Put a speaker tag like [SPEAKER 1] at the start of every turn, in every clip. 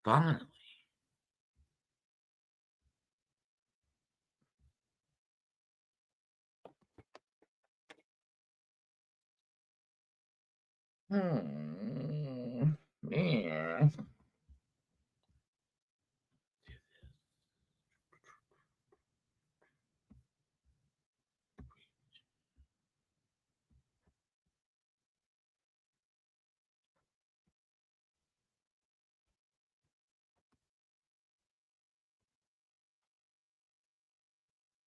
[SPEAKER 1] Finally. Yeah.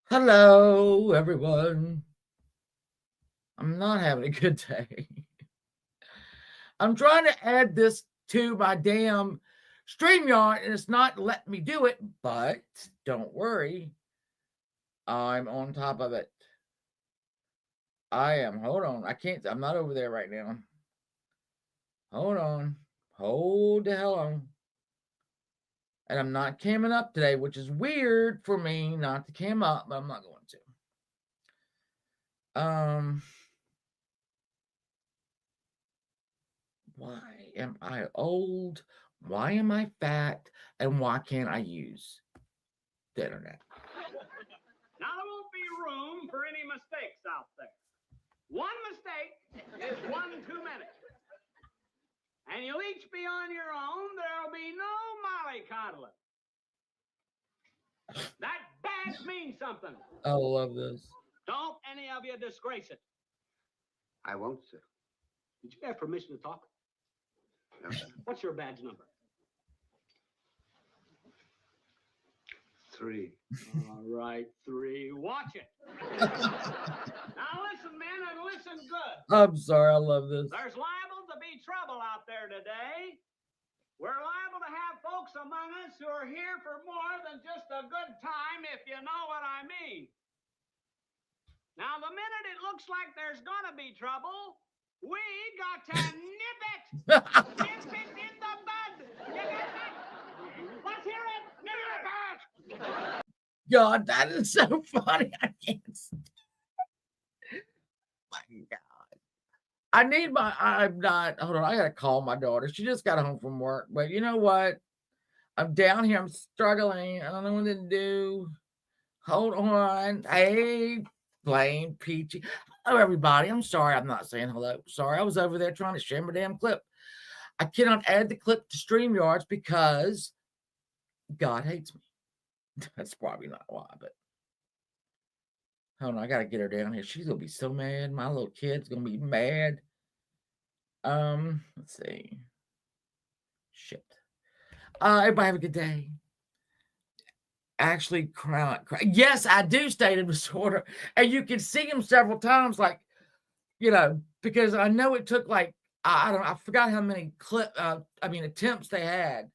[SPEAKER 1] Hello, everyone. I'm not having a good day. I'm trying to add this to my damn StreamYard and it's not letting me do it, but don't worry. I'm on top of it. I am. Hold on. I'm not over there right now. Hold on. Hold the hell on. And I'm not camming up today, which is weird for me not to cam up, but I'm not going to. Why am I old? Why am I fat? And why can't I use the internet?
[SPEAKER 2] Now, there won't be room for any mistakes out there. One mistake is one too many. And you'll each be on your own. There'll be no mollycoddling. That badge means something.
[SPEAKER 1] I love this.
[SPEAKER 2] Don't any of you disgrace it.
[SPEAKER 3] I won't, sir.
[SPEAKER 2] Did you have permission to talk?
[SPEAKER 3] No, sir.
[SPEAKER 2] What's your badge number?
[SPEAKER 3] 3.
[SPEAKER 2] All right, 3. Watch it. Now listen, men, and listen good.
[SPEAKER 1] I'm sorry. I love this.
[SPEAKER 2] There's liable to be trouble out there today. We're liable to have folks among us who are here for more than just a good time, if you know what I mean. Now, the minute it looks like there's going to be trouble, we got to nip it. Nip it in the bud. You get that? Let's hear it. Nip it back.
[SPEAKER 1] God, that is so funny. I can't stand it. My God. I'm not, hold on. I got to call my daughter. She just got home from work. But you know what? I'm down here. I'm struggling. I don't know what to do. Hold on. Hey, Blaine, Peachy. Hello, everybody. I'm sorry I'm not saying hello. Sorry, I was over there trying to share my damn clip. I cannot add the clip to StreamYards because God hates me. That's probably not why, but hold on. I got to get her down here. She's going to be so mad. My little kid's going to be mad. Let's see. Shit. Everybody have a good day. Actually, cry. Yes, I do state of disorder, and you can see him several times, like, you know, because I know it took like I forgot how many attempts they had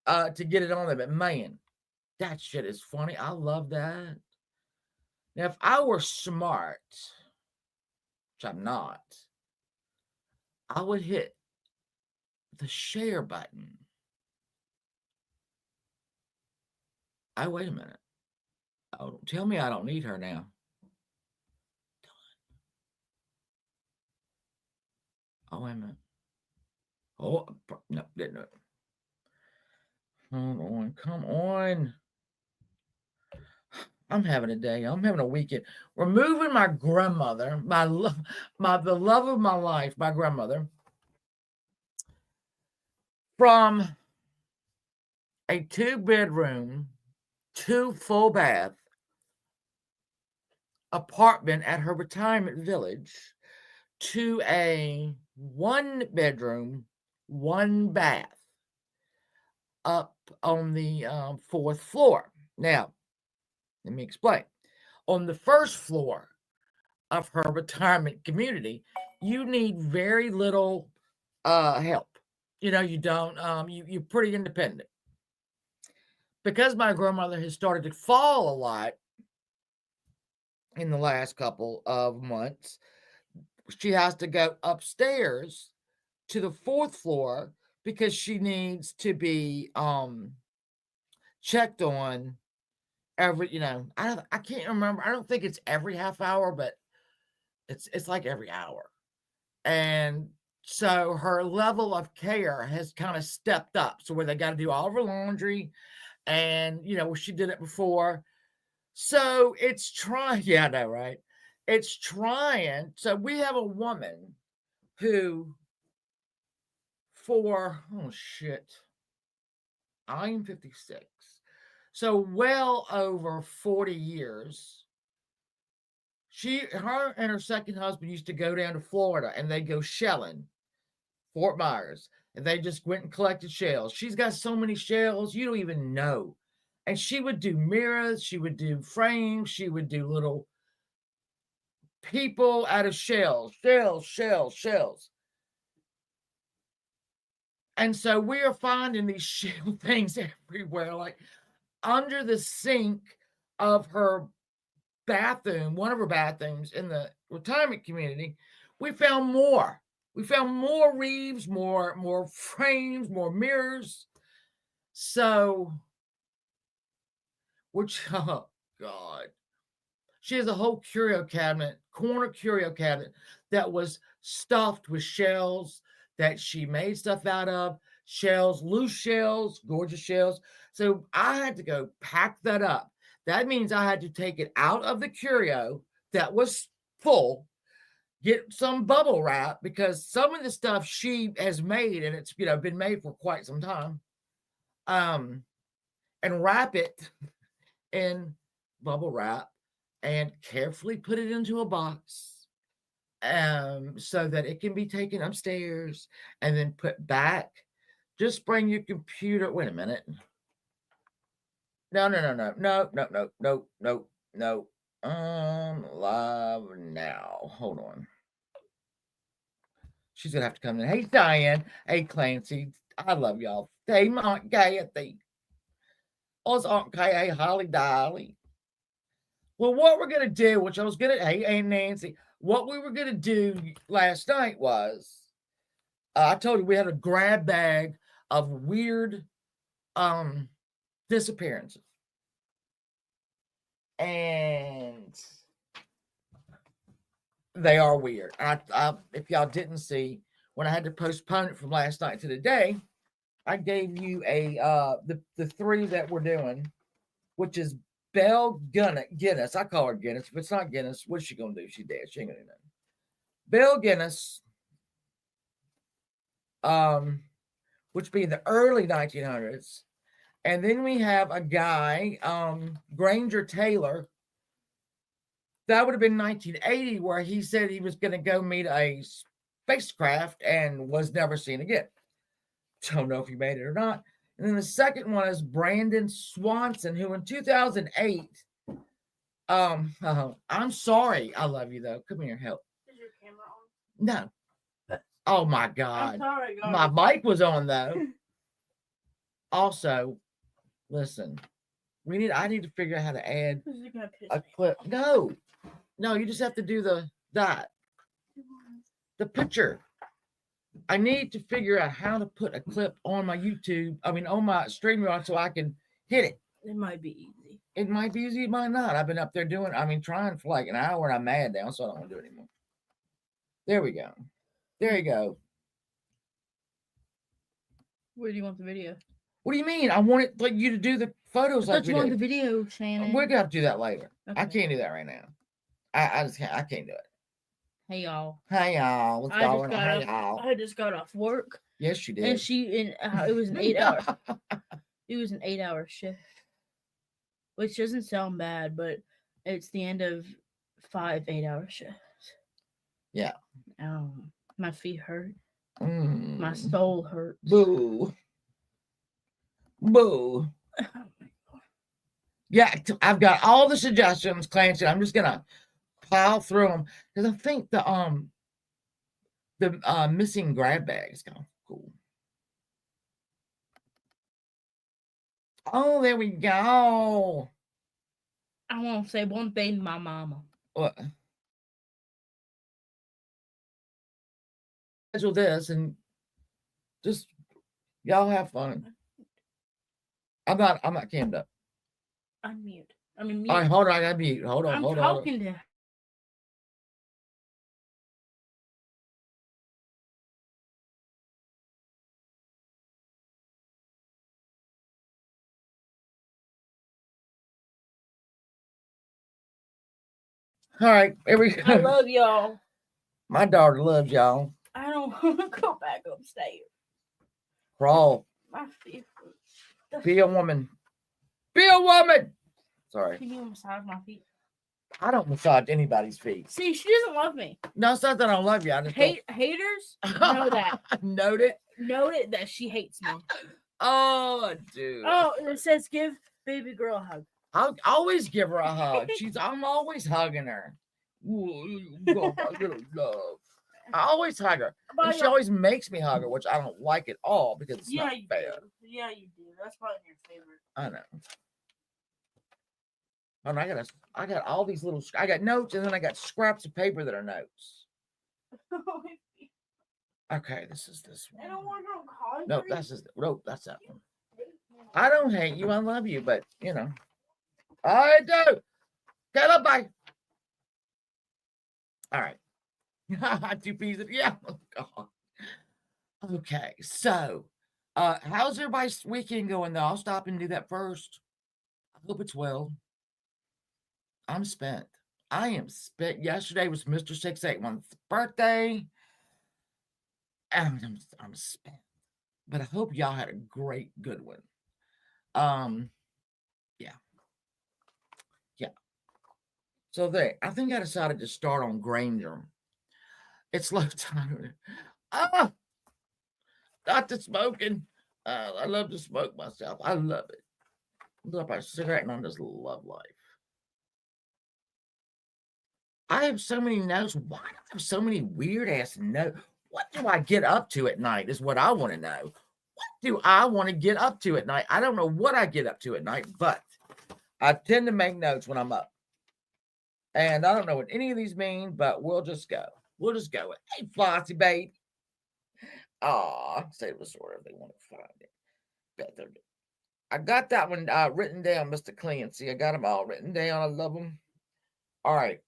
[SPEAKER 1] to get it on there, but man, that shit is funny. I love that. Now, if I were smart, which I'm not, I would hit the share button. Wait a minute. Oh, tell me I don't need her now. Oh, wait a minute. Oh, no, didn't do it. Hold on. Come on. I'm having a day. I'm having a weekend. Removing my grandmother, the love of my life, my grandmother, from a 2-bedroom, 2 full bath apartment at her retirement village to a 1-bedroom, 1 bath up on the 4th floor. Now, let me explain. On the 1st floor of her retirement community, you need very little help. You know, you don't, you're pretty independent. Because my grandmother has started to fall a lot in the last couple of months, she has to go upstairs to the 4th floor because she needs to be checked on every, I can't remember. I don't think it's every half hour, but it's like every hour. And So her level of care has kind of stepped up. So where they got to do all of her laundry, and she did it before. So it's trying. Yeah, I know, right? It's trying. So we have a woman who, oh shit, I'm 56. So well over 40 years, her and her second husband used to go down to Florida and they'd go shelling Fort Myers, and they just went and collected shells. She's got so many shells you don't even know. And she would do mirrors, she would do frames, she would do little people out of shells. And so we are finding these shell things everywhere, like under the sink of her bathroom, one of her bathrooms in the retirement community. We found more. We found more Reeves, more frames, more mirrors. So, oh God. She has a whole corner curio cabinet that was stuffed with shells that she made stuff out of. Shells, loose shells, gorgeous shells. So I had to go pack that up. That means I had to take it out of the curio that was full, get some bubble wrap, because some of the stuff she has made, and it's been made for quite some time, and wrap it in bubble wrap and carefully put it into a box, so that it can be taken upstairs and then put back. Just bring your computer. Wait a minute. No. Live now. Hold on. She's gonna have to come in. Hey, Diane. Hey, Clancy. I love y'all. Hey, Aunt Kathy. Also, Aunt Kay. Hey, Holly Dolly. Well, what we're gonna do, which I was gonna, hey, Aunt Nancy. What we were gonna do last night was, I told you we had a grab bag of weird disappearances. And they are weird. If y'all didn't see, when I had to postpone it from last night to today, I gave you the three that we're doing, which is Belle Gunness. I call her Guinness. If it's not Guinness, what's she gonna do? She's dead. She ain't gonna do nothing. Belle Gunness, which be the early 1900s. And then we have a guy, Granger Taylor. That would have been 1980, where he said he was going to go meet a spacecraft and was never seen again. Don't know if he made it or not. And then the second one is Brandon Swanson, who in 2008, I'm sorry, I love you though. Come here, help.
[SPEAKER 4] Is your camera on?
[SPEAKER 1] No. Oh my God.
[SPEAKER 4] I'm sorry, guys.
[SPEAKER 1] My mic was on though. Also, listen, I need to figure out how to add a clip. No, you just have to do the picture. I need to figure out how to put a clip on my YouTube. On my StreamYard, so I can hit it.
[SPEAKER 4] It might be easy.
[SPEAKER 1] It might be easy, it might not. I've been up there trying for like an hour, and I'm mad now, so I don't want to do it anymore. There we go. There you go.
[SPEAKER 4] Where do you want the video?
[SPEAKER 1] What do you mean? I want it like you to do the photos like we
[SPEAKER 4] you want
[SPEAKER 1] do.
[SPEAKER 4] the video, Shannon.
[SPEAKER 1] We're gonna have to do that later.
[SPEAKER 4] Okay.
[SPEAKER 1] I can't do that right now. I can't do it.
[SPEAKER 4] Hey y'all.
[SPEAKER 1] Hey y'all. What's going on? Hey y'all.
[SPEAKER 4] I just got off work.
[SPEAKER 1] Yes, you did.
[SPEAKER 4] And it was an 8-hour. It was an 8-hour shift, which doesn't sound bad, but it's the end of 5 8-hour shifts.
[SPEAKER 1] Yeah.
[SPEAKER 4] My feet hurt. My soul hurts.
[SPEAKER 1] Boo. Boo. Yeah, I've got all the suggestions, Clancy. I'm just gonna plow through them because I think the missing grab bag is kind of cool. Oh, there we go.
[SPEAKER 4] I want to say one thing to my mama.
[SPEAKER 1] What? Schedule this and just y'all have fun. I'm not cammed up.
[SPEAKER 4] Unmute. Mute.
[SPEAKER 1] All right, hold on. I gotta mute. Hold on.
[SPEAKER 4] I'm talking to
[SPEAKER 1] All right, here we
[SPEAKER 4] I
[SPEAKER 1] go.
[SPEAKER 4] love y'all.
[SPEAKER 1] My daughter loves y'all.
[SPEAKER 4] I don't want to go back upstairs.
[SPEAKER 1] Crawl.
[SPEAKER 4] My feet.
[SPEAKER 1] Be a woman. Be a woman. Sorry.
[SPEAKER 4] Can you massage my feet?
[SPEAKER 1] I don't massage anybody's feet.
[SPEAKER 4] See, she doesn't love me.
[SPEAKER 1] No, it's not that I don't love you. I just
[SPEAKER 4] Haters know that.
[SPEAKER 1] Note it.
[SPEAKER 4] Note it that she hates me.
[SPEAKER 1] Oh, dude.
[SPEAKER 4] Oh, it says give baby girl a hug.
[SPEAKER 1] I'll always give her a hug. I'm always hugging her. Ooh, my little love. I always hug her. And she always makes me hug her, which I don't like at all because it's not fair.
[SPEAKER 4] Yeah, you do. That's probably your favorite.
[SPEAKER 1] I know. And I got all these little, I got notes and then I got scraps of paper that are notes. Okay, this is this one.
[SPEAKER 4] I don't want to go college.
[SPEAKER 1] No, that's that one. I don't hate you. I love you, but you know, I do. Okay, bye. All right. 2 pieces. Yeah. Oh, God. Okay, so how's everybody's weekend going though? I'll stop and do that first. I hope it's well. I'm spent. I am spent. Yesterday was Mr. 681's birthday. And I'm spent. But I hope y'all had a great, good one. Yeah. So there, I think I decided to start on Granger. It's low time. Not the smoking. I love to smoke myself. I love it. I love a cigarette and I just love life. I have so many notes. Why do I have so many weird ass notes? What do I get up to at night is what I want to know. What do I want to get up to at night? I don't know what I get up to at night, but I tend to make notes when I'm up. And I don't know what any of these mean, but we'll just go. We'll just go with, hey, Flossie, babe. Aw, say the sort if they want to find it. Bet they're good. I got that one written down, Mr. Clancy. I got them all written down. I love them. All right.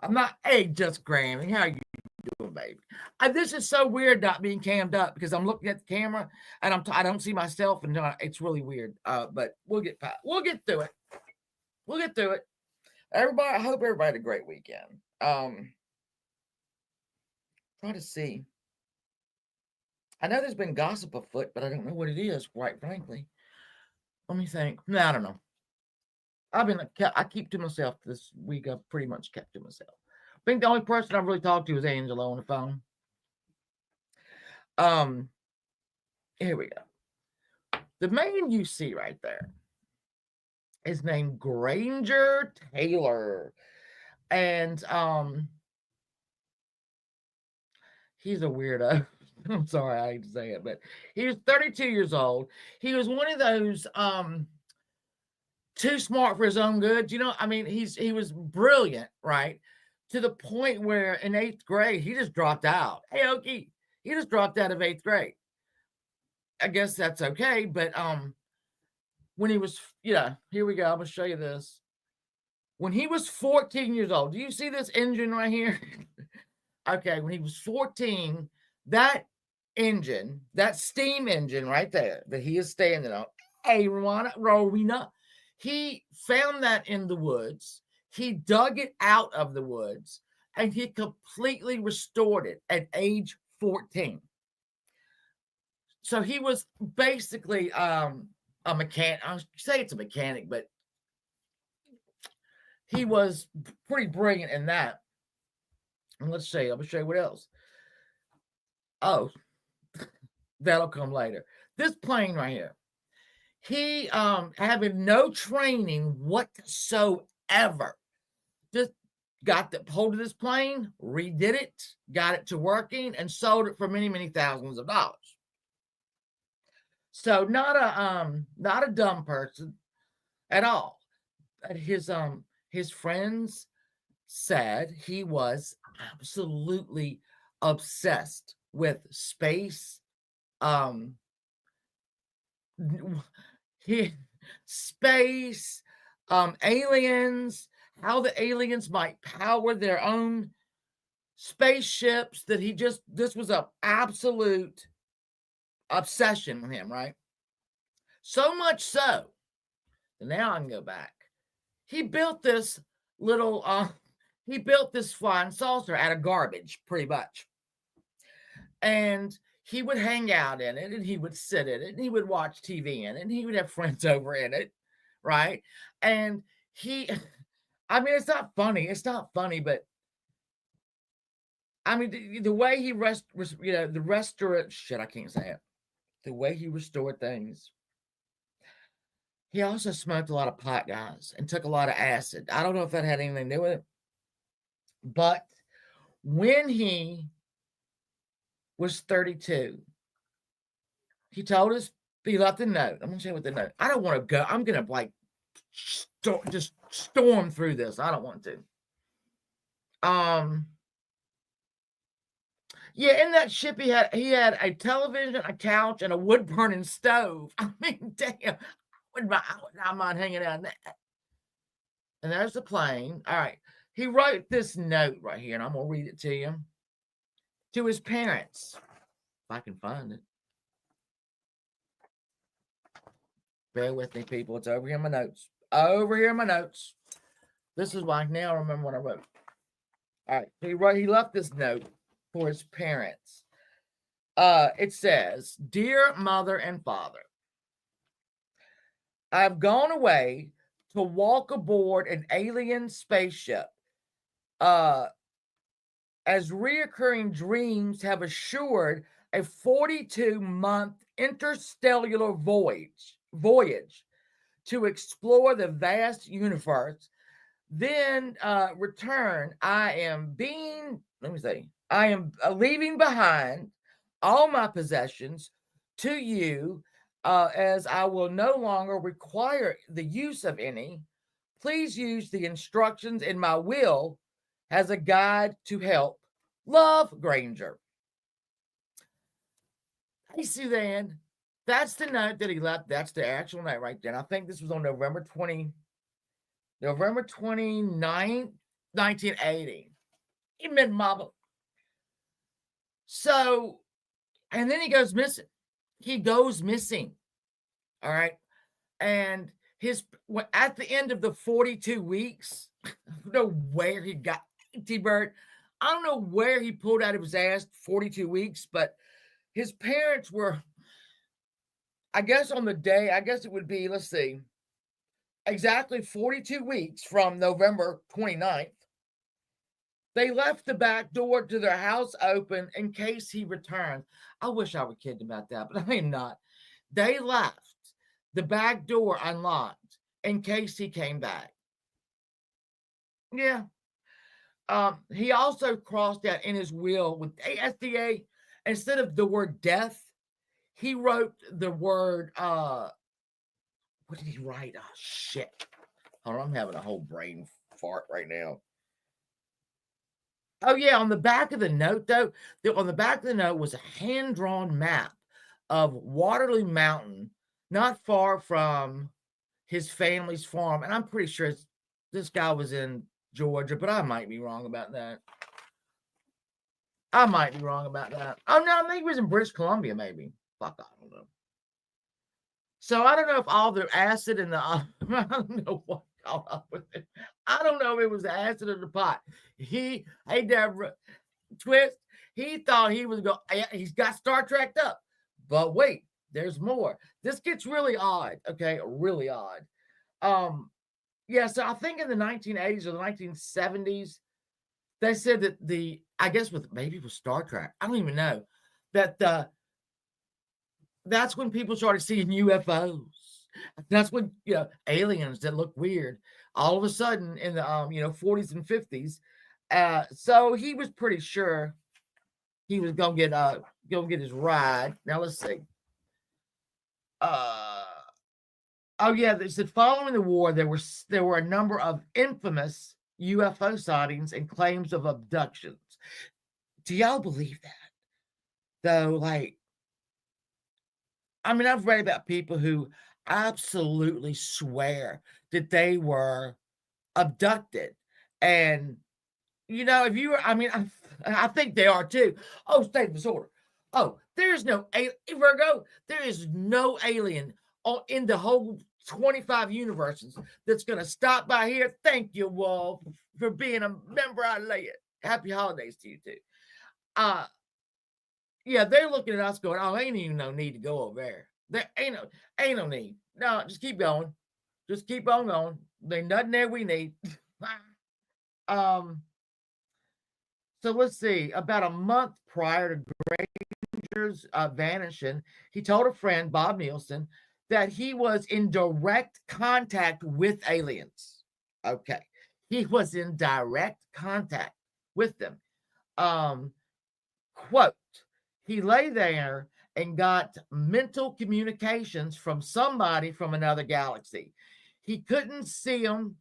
[SPEAKER 1] I'm not, hey, just Grammy. How you doing, baby? This is so weird not being cammed up because I'm looking at the camera and I don't see myself and it's really weird. But we'll get through it. We'll get through it. Everybody, I hope everybody had a great weekend. Try to see. I know there's been gossip afoot, but I don't know what it is, quite frankly. Let me think. No, I don't know. I keep to myself this week. I've pretty much kept to myself. I think the only person I've really talked to is Angela on the phone. Here we go. The man you see right there is named Granger Taylor. And he's a weirdo. I'm sorry, I hate to say it, but he was 32 years old. He was one of those too smart for his own good. You know, I mean, he was brilliant, right? To the point where in 8th grade, he just dropped out. Hey, Okie, he just dropped out of 8th grade. I guess that's okay, but when he was, here we go. I'm gonna show you this. When he was 14 years old, do you see this engine right here? Okay, when he was 14, that engine, that steam engine right there that he is standing on, hey, Rowena, he found that in the woods. He dug it out of the woods and he completely restored it at age 14. So he was basically a mechanic. I would say it's a mechanic, but he was pretty brilliant in that. And let's see, I'm gonna show you what else. Oh, that'll come later. This plane right here. He having no training whatsoever. Just got the hold of this plane, redid it, got it to working, and sold it for many, many thousands of dollars. So not a dumb person at all. But his friends said he was absolutely obsessed with space, aliens, how the aliens might power their own spaceships, that this was an absolute obsession with him, right? So much so that now I can go back. He built this little he built this flying saucer out of garbage, pretty much. And he would hang out in it, and he would sit in it, and he would watch TV in it, and he would have friends over in it, right? And he, I mean, it's not funny. It's not funny, but I mean, the way he the restaurant shit, I can't say it. The way he restored things. He also smoked a lot of pot, guys, and took a lot of acid. I don't know if that had anything to do with it, but when he was 32, he told us, he left a note. I'm gonna say what the note. I don't want to go. I'm gonna like just storm through this. I don't want to. Yeah, in that ship he had a television, a couch, and a wood burning stove. I mean, damn, I would not mind hanging out in that. And there's the plane. All right, he wrote this note right here, and I'm gonna read it to you. To his parents, if I can find it. Bear with me, people. It's over here in my notes. Over here in my notes. This is why I now remember what I wrote. All right, he left this note for his parents. It says, "Dear mother and father, I've gone away to walk aboard an alien spaceship. As reoccurring dreams have assured a 42-month interstellar voyage to explore the vast universe. Then return. I am leaving behind all my possessions to you, as I will no longer require the use of any. Please use the instructions in my will as a guide to help. Love, Granger." Hey, Suzanne, that's the note that he left. That's the actual note right there. And I think this was on November 29th, 1980. Amen, Mama. So, and then he goes missing. He goes missing. All right. And at the end of the 42 weeks, I don't know where he got T-Bird. I don't know where he pulled out of his ass 42 weeks, but his parents were, I guess on the day, I guess it would be, let's see, exactly 42 weeks from November 29th. They left the back door to their house open in case he returned. I wish I were kidding about that, but I am not. They left the back door unlocked in case he came back. Yeah. He also crossed out in his will with ASDA, instead of the word death, he wrote the word, what did he write? Oh, shit. Hold on, I'm having a whole brain fart right now. Oh, yeah, on the back of the note, though, on the back of the note was a hand-drawn map of Waterloo Mountain, not far from his family's farm. And I'm pretty sure this guy was in Georgia, but I might be wrong about that. Oh, no, I think he was in British Columbia, maybe. Fuck, I don't know. So I don't know if all the acid in the, I don't know what caught up with it. I don't know if it was the acid in the pot. Hey, Deborah, twist, he thought he was he's got Star Trek'd up. But wait, there's more. This gets really odd, okay? Really odd. Yeah, so I think in the 1980s or the 1970s, they said that I guess maybe it was Star Trek, I don't even know, that that's when people started seeing UFOs. That's when, aliens that look weird, all of a sudden in the, 40s and 50s. So he was pretty sure he was going to get his ride. Now, let's see. Oh, yeah, they said following the war, there were a number of infamous UFO sightings and claims of abductions. Do y'all believe that? Though, I've read about people who absolutely swear that they were abducted. And, if you were, I think they are too. Oh, state disorder. Oh, there's no Virgo. There is no alien in the whole 25 universes that's going to stop by here. Thank you, Wolf, for being a member. I lay it. Happy holidays to you, too. Yeah, they're looking at us going, oh, ain't even no need to go over there. There ain't no need. No, just keep going. Just keep on going. There's nothing there we need. So let's see. About a month prior to Granger's vanishing, he told a friend, Bob Nielsen, that he was in direct contact with aliens. Okay. He was in direct contact with them. Quote, he lay there and got mental communications from somebody from another galaxy. He couldn't see them.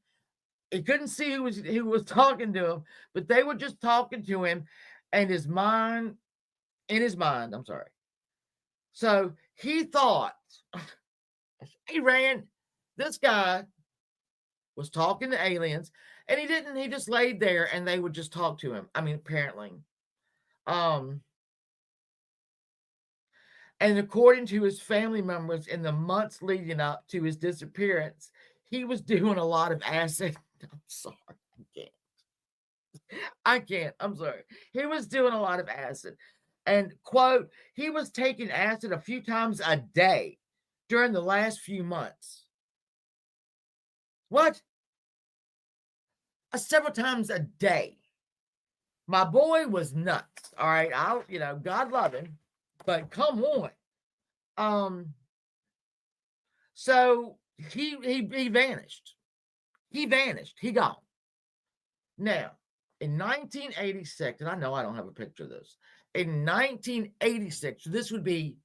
[SPEAKER 1] He couldn't see who was talking to him, but they were just talking to him and in his mind, I'm sorry. So he thought, he ran, this guy was talking to aliens, and he just laid there and they would just talk to him. I mean, apparently. And according to his family members, in the months leading up to his disappearance, he was doing a lot of acid. I'm sorry. I can't. I'm sorry. He was doing a lot of acid. And, quote, he was taking acid a few times a day during the last few months. What? Several times a day. My boy was nuts. All right. God love him. But come on. So he vanished. He vanished. He gone. Now, in 1986, and I know I don't have a picture of this. In 1986, this would be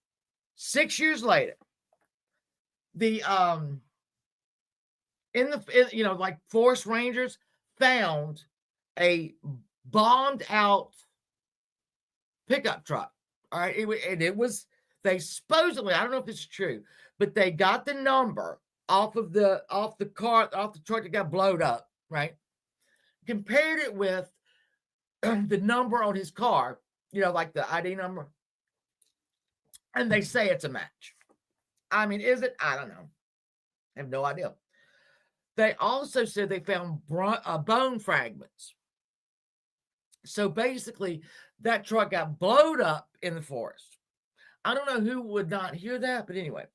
[SPEAKER 1] 6 years later. The like forest rangers found a bombed out pickup truck. All right, it was, they supposedly, I don't know if it's true, but they got the number off the truck that got blowed up, right? Compared it with the number on his car, like the ID number, and they say it's a match. I mean, is it? I don't know. I have no idea. They also said they found bone fragments. So basically, that truck got blowed up in the forest. I don't know who would not hear that, but anyway.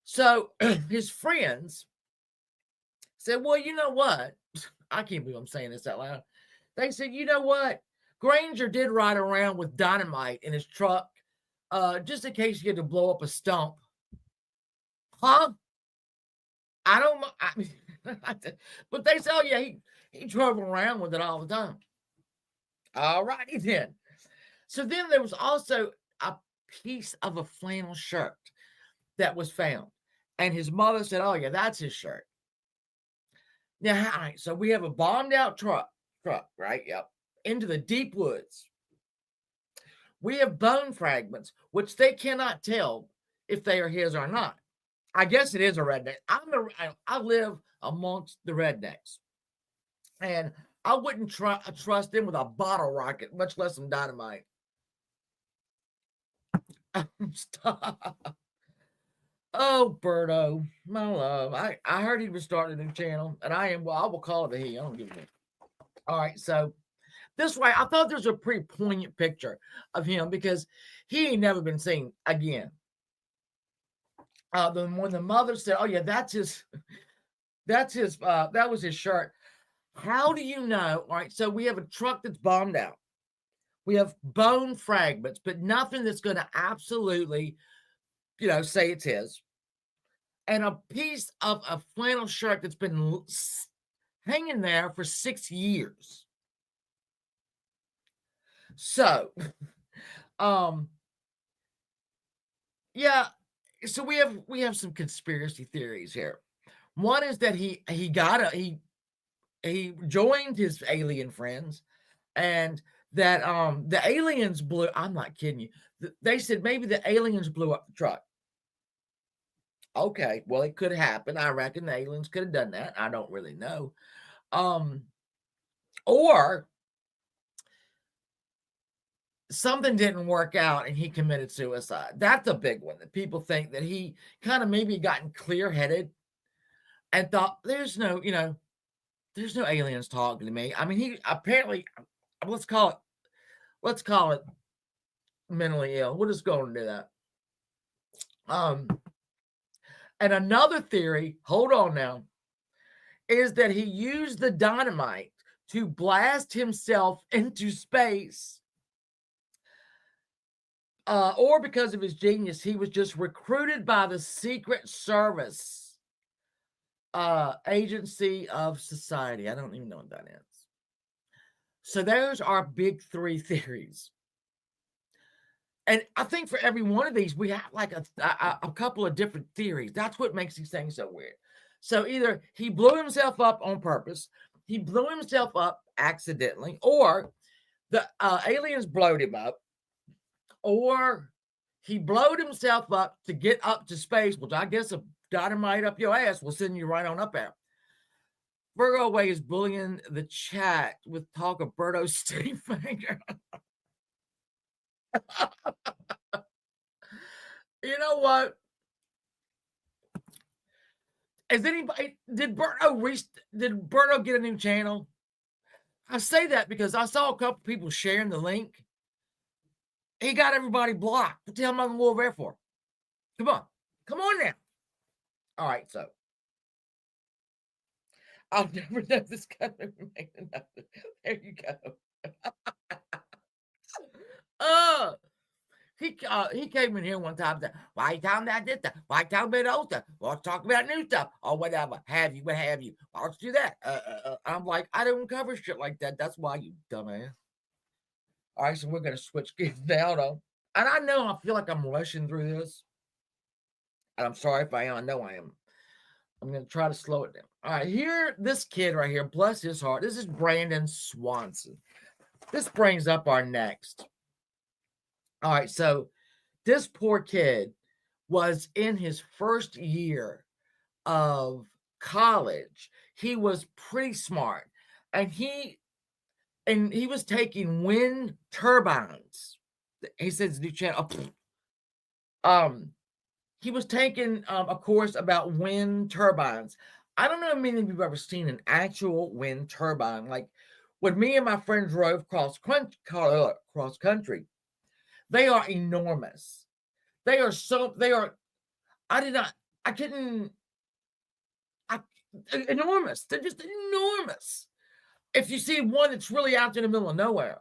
[SPEAKER 1] So his friends said, well, you know what? I can't believe I'm saying this out loud. They said, you know what? Granger did ride around with dynamite in his truck, just in case he had to blow up a stump. Huh? But they said, oh yeah, he drove around with it all the time. All righty then. So then there was also a piece of a flannel shirt that was found. And his mother said, oh yeah, that's his shirt. Now, all right, so we have a bombed out truck, right? Yep. Into the deep woods. We have bone fragments, which they cannot tell if they are his or not. I guess it is a redneck. I live amongst the rednecks. And I wouldn't trust them with a bottle rocket, much less some dynamite. Stop. Oh, Berto, my love. I heard he was starting a new channel, and I will call it a he. I don't give a shit. All right, so this way, I thought there's a pretty poignant picture of him because he ain't never been seen again. When the mother said, oh yeah, that was his shirt. How do you know? All right, so we have a truck that's bombed out. We have bone fragments, but nothing that's going to absolutely, say it's his. And a piece of a flannel shirt that's been hanging there for 6 years. So, yeah. So we have some conspiracy theories here. One is that he joined his alien friends, and that the aliens blew. I'm not kidding you. They said maybe the aliens blew up the truck. Okay, well, it could happen. I reckon the aliens could have done that. I don't really know. Or something didn't work out and he committed suicide. That's a big one that people think that he kind of maybe gotten clear-headed and thought there's no aliens talking to me. I mean, he apparently, let's call it mentally ill. We'll just go and do that. And another theory, hold on now, is that he used the dynamite to blast himself into space. Or because of his genius, he was just recruited by the Secret Service Agency of Society. I don't even know what that is. So those are big three theories. And I think for every one of these, we have like a couple of different theories. That's what makes these things so weird. So either he blew himself up on purpose, he blew himself up accidentally, or the aliens blowed him up, or he blowed himself up to get up to space, which I guess a dynamite up your ass will send you right on up there. Virgo Way is bullying the chat with talk of Berto Stevefinger. You know what? Is anybody did Berto get a new channel? I say that because I saw a couple people sharing the link. He got everybody blocked. What the hell am I going to go over there for? Come on now. All right, so I'll never know this guy never made another. There you go. He came in here one time and said, why you talking about this stuff? Why you talking about old stuff? Well, let's talk about new stuff or whatever. What have you? Why don't you do that? I'm like, I don't cover shit like that. That's why, you dumbass. All right, so we're going to switch gears now, though. And I know I feel like I'm rushing through this. And I'm sorry if I am. I know I am. I'm going to try to slow it down. All right, here, this kid right here, bless his heart. This is Brandon Swanson. This brings up our next. All right, so this poor kid was in his first year of college. He was pretty smart, and he was taking wind turbines. He says new channel. He was taking a course about wind turbines. I don't know if many of you have ever seen an actual wind turbine. Like when me and my friends drove cross country, they are enormous. Enormous. They're just enormous. If you see one that's really out in the middle of nowhere.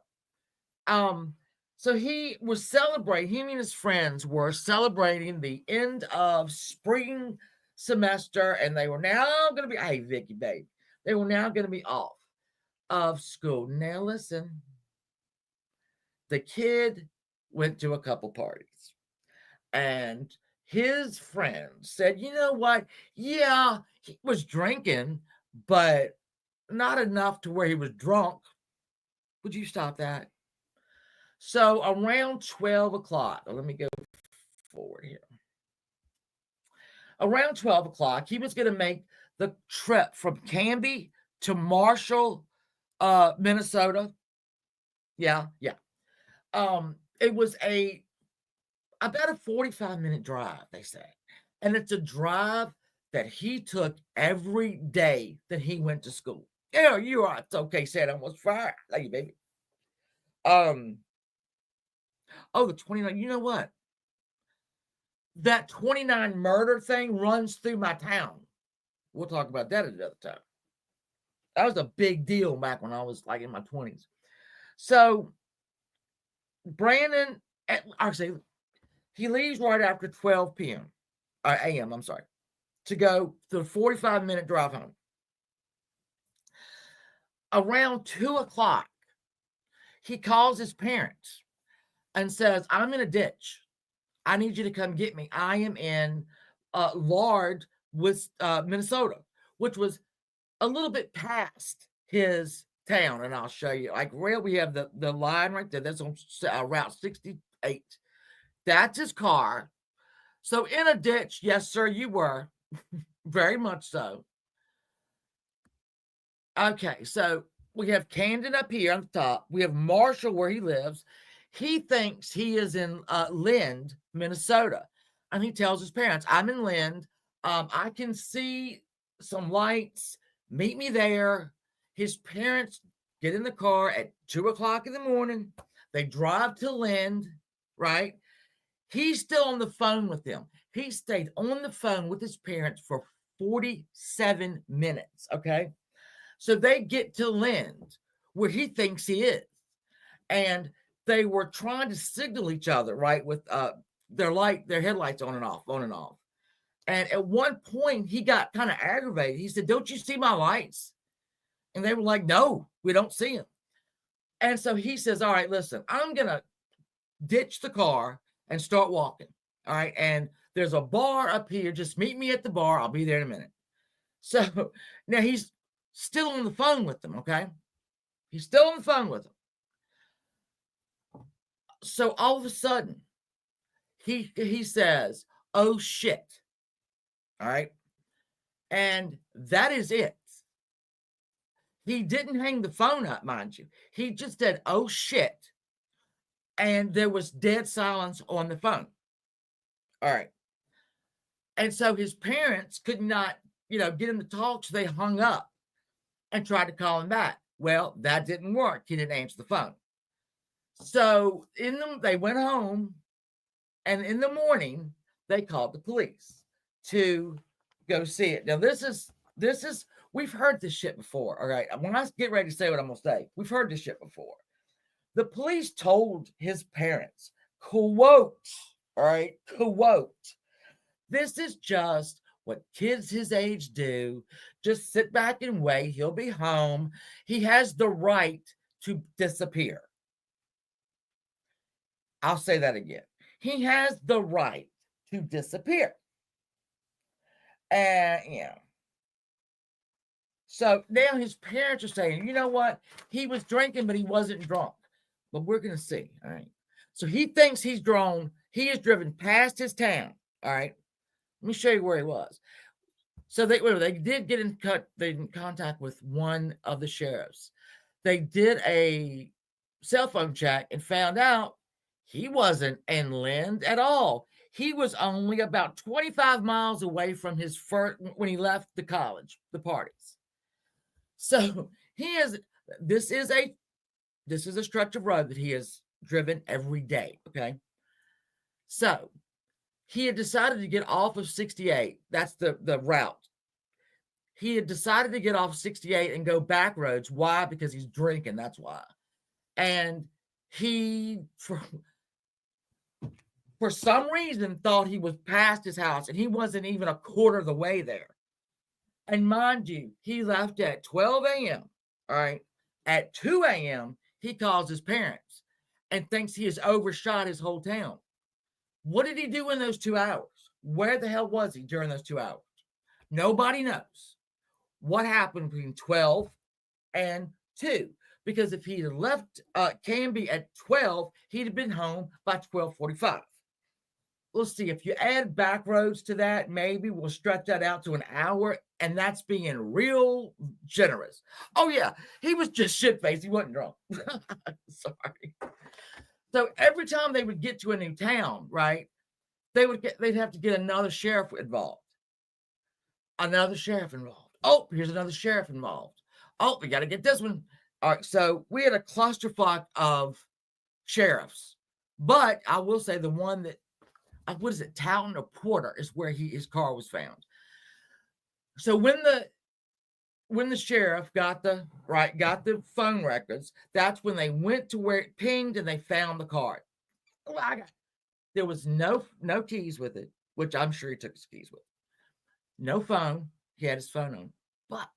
[SPEAKER 1] So he and his friends were celebrating the end of spring semester, and they were now going to be, hey, Vicky, babe, they were now going to be off of school. Now, listen, the kid went to a couple parties, and his friends said, you know what? Yeah, he was drinking, but not enough to where he was drunk. Would you stop that? So around 12 o'clock, let me go forward here. Around 12 o'clock, he was going to make the trip from Canby to Marshall, Minnesota. Yeah. It was about a 45-minute drive, they said. And it's a drive that he took every day that he went to school. Yeah, you're right. It's okay, said I was fire. Thank you, baby. The 29, you know what? That 29 murder thing runs through my town. We'll talk about that another time. That was a big deal back when I was like in my 20s. So Brandon, actually, he leaves right after 12 p.m. a.m., I'm sorry, to go to the 45-minute drive home. Around 2 o'clock, he calls his parents and says, I'm in a ditch. I need you to come get me. I am in Lard, Minnesota, which was a little bit past his town. And I'll show you. Like, where we have the line right there. That's on Route 68. That's his car. So in a ditch, yes, sir, you were. Very much so. Okay, so we have Camden up here on the top. We have Marshall where he lives. He thinks he is in Lind, Minnesota. And he tells his parents, I'm in Lind. I can see some lights. Meet me there. His parents get in the car at 2:00 in the morning. They drive to Lind, right? He's still on the phone with them. He stayed on the phone with his parents for 47 minutes, okay? So they get to Lind, where he thinks he is. And they were trying to signal each other, right, with their headlights on and off, on and off. And at one point, he got kind of aggravated. He said, don't you see my lights? And they were like, no, we don't see them. And so he says, all right, listen, I'm going to ditch the car and start walking. All right. And there's a bar up here. Just meet me at the bar. I'll be there in a minute. So now he's still on the phone with them. Okay. He's still on the phone with them. So all of a sudden, he says, oh, shit. All right. And that is it. He didn't hang the phone up, mind you. He just said, oh, shit. And there was dead silence on the phone. All right. And so his parents could not, get him to talk. So they hung up and tried to call him back. Well, that didn't work. He didn't answer the phone. So they went home, and in the morning, they called the police to go see it. Now, this is, we've heard this shit before, all right? When I get ready to say what I'm going to say, we've heard this shit before. The police told his parents, quote, all right, quote, this is just what kids his age do. Just sit back and wait. He'll be home. He has the right to disappear. I'll say that again. He has the right to disappear. And, So now his parents are saying, you know what? He was drinking, but he wasn't drunk. But we're going to see, all right? So he thinks he's drone. He is driven past his town, all right? Let me show you where he was. So they did get in contact with one of the sheriffs. They did a cell phone check and found out he wasn't in Lind at all. He was only about 25 miles away from his first, when he left the college, the parties. So this is a stretch of road that he has driven every day, okay? So he had decided to get off of 68. That's the route. He had decided to get off 68 and go back roads. Why? Because he's drinking. That's why. And he, for some reason, thought he was past his house, and he wasn't even a quarter of the way there. And mind you, he left at 12 a.m., all right? At 2 a.m., he calls his parents and thinks he has overshot his whole town. What did he do in those 2 hours? Where the hell was he during those 2 hours? Nobody knows what happened between 12 and 2. Because if he had left Canby at 12, he'd have been home by 12:45. Let's see, if you add back roads to that, maybe we'll stretch that out to an hour, and that's being real generous. Oh, yeah, he was just shit-faced. He wasn't drunk. Sorry. So every time they would get to a new town, right, they'd have to get another sheriff involved. Another sheriff involved. Oh, here's another sheriff involved. Oh, we got to get this one. All right, so we had a clusterfuck of sheriffs. But I will say the one that, what is it, Taunton or Porter is where his car was found. So when the sheriff got the phone records, that's when they went to where it pinged and they found the card. There was no keys with it, which I'm sure he took his keys with. No phone. He had his phone on. But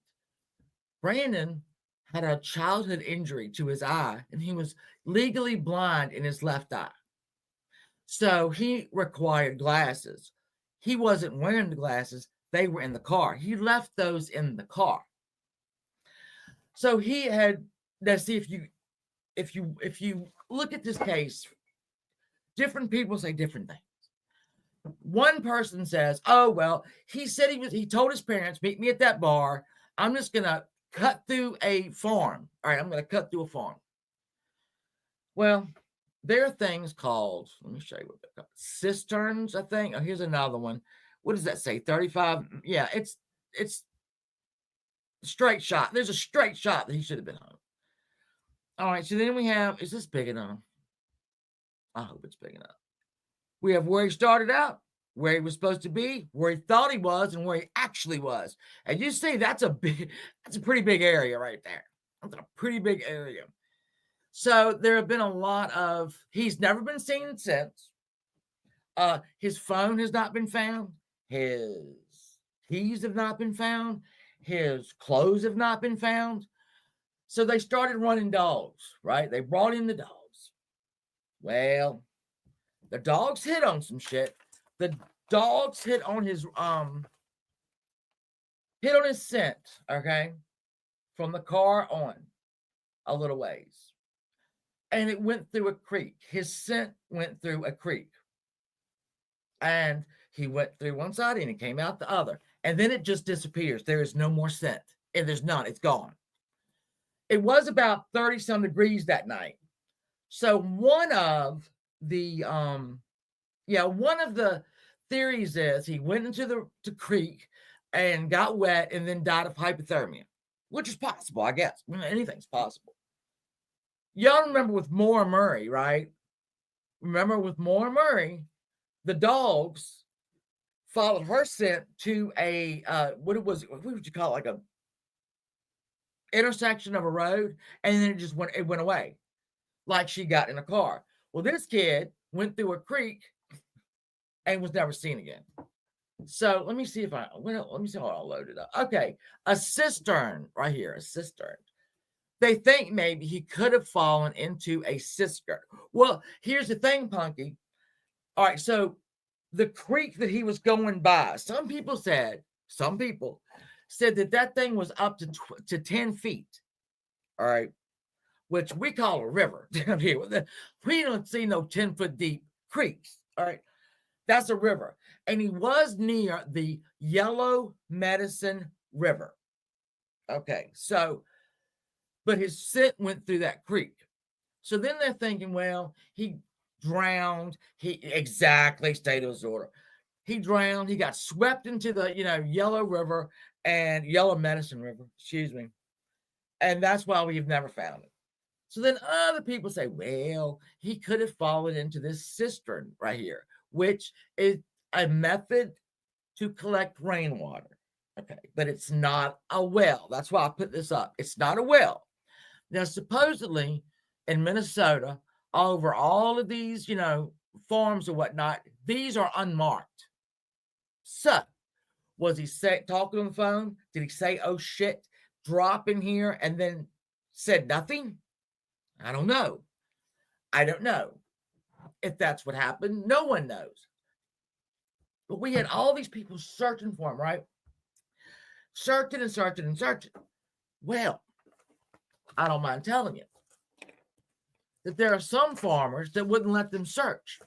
[SPEAKER 1] Brandon had a childhood injury to his eye, and he was legally blind in his left eye. So he required glasses. He wasn't wearing the glasses. They were in the car. He left those in the car. So he had, let's see, if you look at this case, different people say different things. One person says, oh, well, he said he told his parents, meet me at that bar. I'm just going to cut through a farm. All right, I'm going to cut through a farm. Well, there are things called, let me show you what they're called, cisterns, I think. Oh, here's another one. What does that say? 35. Yeah, it's straight shot. There's a straight shot that he should have been home. All right, so then we have, is this big enough? I hope it's big enough. We have where he started out, where he was supposed to be, where he thought he was, and where he actually was. And you see, that's a pretty big area right there. That's a pretty big area. So there have been a lot of, he's never been seen since. His phone has not been found. His keys have not been found. His clothes have not been found. So they started running dogs, right? They brought in the dogs. Well, the dogs hit on some shit. The dogs hit on his scent, okay, from the car on a little ways. And it went through a creek. His scent went through a creek. And he went through one side and he came out the other. And then it just disappears. There is no more scent. And there's none. It's gone. It was about 30-some degrees that night. So one of the theories is he went into the creek and got wet and then died of hypothermia, which is possible, I guess. Anything's possible. Y'all remember with Maura Murray, right? Remember with Maura Murray, the dogs followed her scent to a what would you call it? Like a intersection of a road, and then it went away, like she got in a car. Well, this kid went through a creek and was never seen again. So let me see let me see how I'll load it up. Okay, a cistern right here, a cistern. They think maybe he could have fallen into a cistern. Well, here's the thing, Punky. All right, so the creek that he was going by, some people said that thing was up to 10 feet. All right, which we call a river down here. We don't see no 10-foot deep creeks. All right, that's a river. And he was near the Yellow Medicine River. Okay, so, but his scent went through that creek. So then they're thinking, well, he drowned. State of his order. He drowned. He got swept into the, Yellow River and Yellow Medicine River, excuse me. And that's why we've never found it. So then other people say, well, he could have fallen into this cistern right here, which is a method to collect rainwater. Okay, but it's not a well. That's why I put this up. It's not a well. Now, supposedly in Minnesota, over all of these, farms or whatnot, these are unmarked. So, was he talking on the phone? Did he say, oh shit, drop in here, and then said nothing? I don't know. I don't know if that's what happened. No one knows. But we had all these people searching for him, right? Searching and searching and searching. Well, I don't mind telling you that there are some farmers that wouldn't let them search.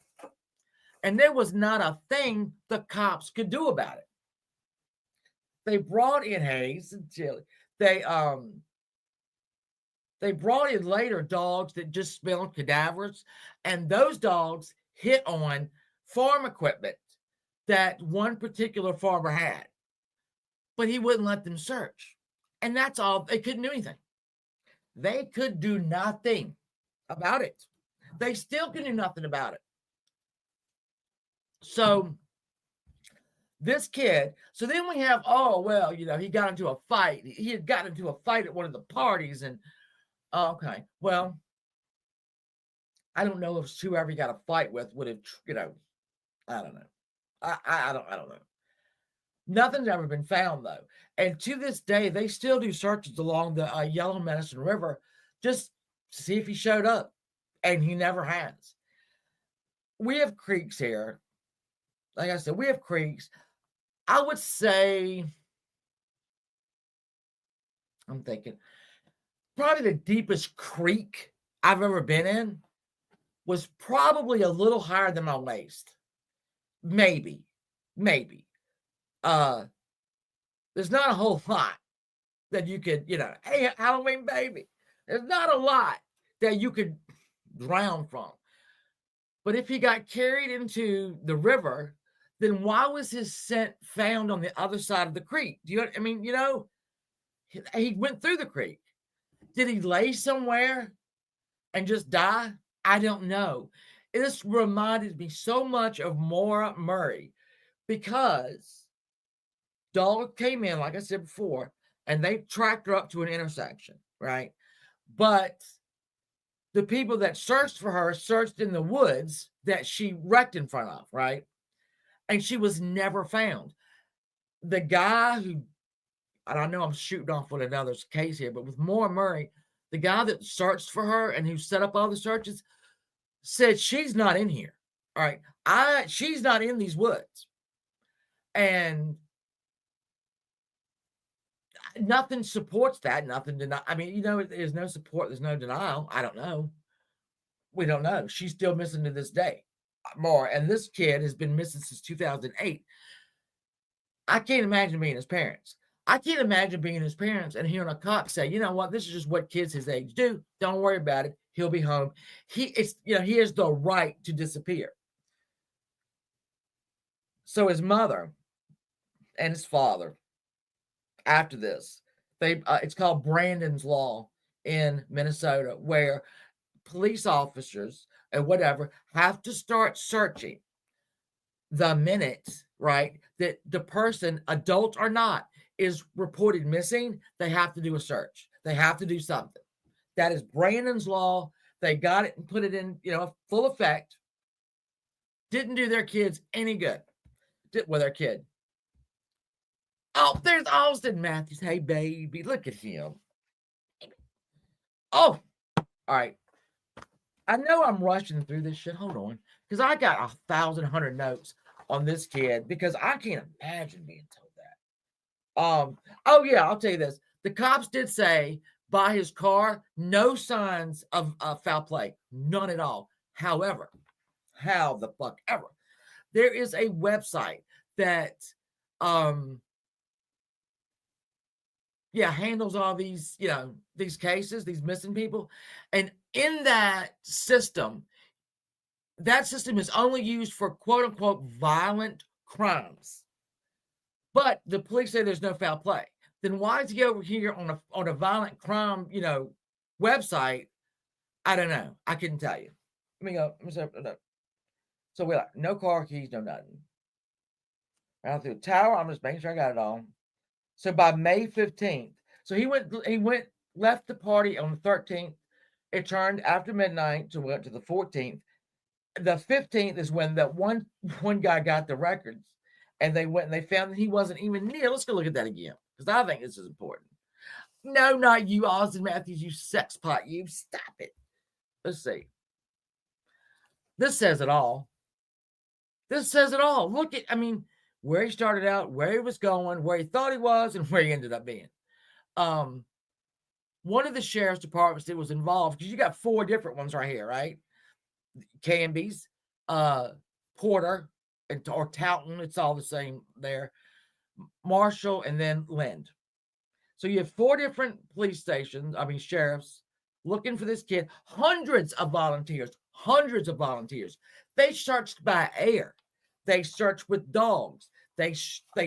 [SPEAKER 1] And there was not a thing the cops could do about it. They brought in Hayes and Chili. They brought in later dogs that just smelled cadavers, and those dogs hit on farm equipment that one particular farmer had. But he wouldn't let them search. And that's all. They couldn't do anything. They could do nothing about it. They still can do nothing about it. So this kid, so then we have, he got into a fight. He had gotten into a fight at one of the parties, and okay, well, I don't know if whoever he got a fight with would have, I don't know. I don't know. Nothing's ever been found, though. And to this day, they still do searches along the Yellow Medicine River just to see if he showed up. And he never has. We have creeks here. Like I said, we have creeks. I would say, I'm thinking, probably the deepest creek I've ever been in was probably a little higher than my waist. Maybe. There's not a whole lot that you could, hey, Halloween baby. There's not a lot that you could drown from. But if he got carried into the river, then why was his scent found on the other side of the creek? I mean, he went through the creek. Did he lay somewhere and just die? I don't know. This reminded me so much of Maura Murray because dog came in, like I said before, and they tracked her up to an intersection, right? But the people that searched for her searched in the woods that she wrecked in front of, right? And she was never found. The guy who, and I know I'm shooting off with another case here, but with Maura Murray, the guy that searched for her and who set up all the searches said she's not in here. All right. She's not in these woods. And nothing supports that. Nothing denies. I mean, there's no support. There's no denial. I don't know. We don't know. She's still missing to this day. More. And this kid has been missing since 2008. I can't imagine being his parents. I can't imagine being his parents and hearing a cop say, you know what, this is just what kids his age do. Don't worry about it. He'll be home. He has the right to disappear. So his mother and his father, after this, it's called Brandon's Law in Minnesota, where police officers and whatever have to start searching the minute, right, that the person, adult or not, is reported missing. They have to do a search. They have to do something. That is Brandon's Law. They got it and put it in, full effect. Didn't do their kids any good. With their kid. Oh, there's Austin Matthews. Hey, baby, look at him. Oh, all right. I know I'm rushing through this shit. Hold on. Because I got 1,100 notes on this kid because I can't imagine being told that. Oh, yeah, I'll tell you this. The cops did say by his car, no signs of foul play. None at all. However, how the fuck ever, there is a website that handles all these, these cases, these missing people. And in that system is only used for quote unquote violent crimes. But the police say there's no foul play. Then why is he over here on a violent crime, website? I don't know. I couldn't tell you. Let me go. So we're like, no car keys, no nothing. Right through the tower. I'm just making sure I got it all. So by May 15th, so he left the party on the 13th. It turned after midnight to the 14th. The 15th is when that one guy got the records, and they went and they found that he wasn't even near. Let's go look at that again, because I think this is important. No, not you, Austin Matthews, you sex pot, you. Stop it. Let's see. This says it all. Look at, where he started out, where he was going, where he thought he was, and where he ended up being. One of the sheriff's departments that was involved, because you got 4 different ones right here, right? Canby's, Porter, or Taunton, it's all the same there. Marshall, and then Lind. So you have 4 different police stations, sheriffs, looking for this kid. Hundreds of volunteers. They searched by air. They searched with dogs. They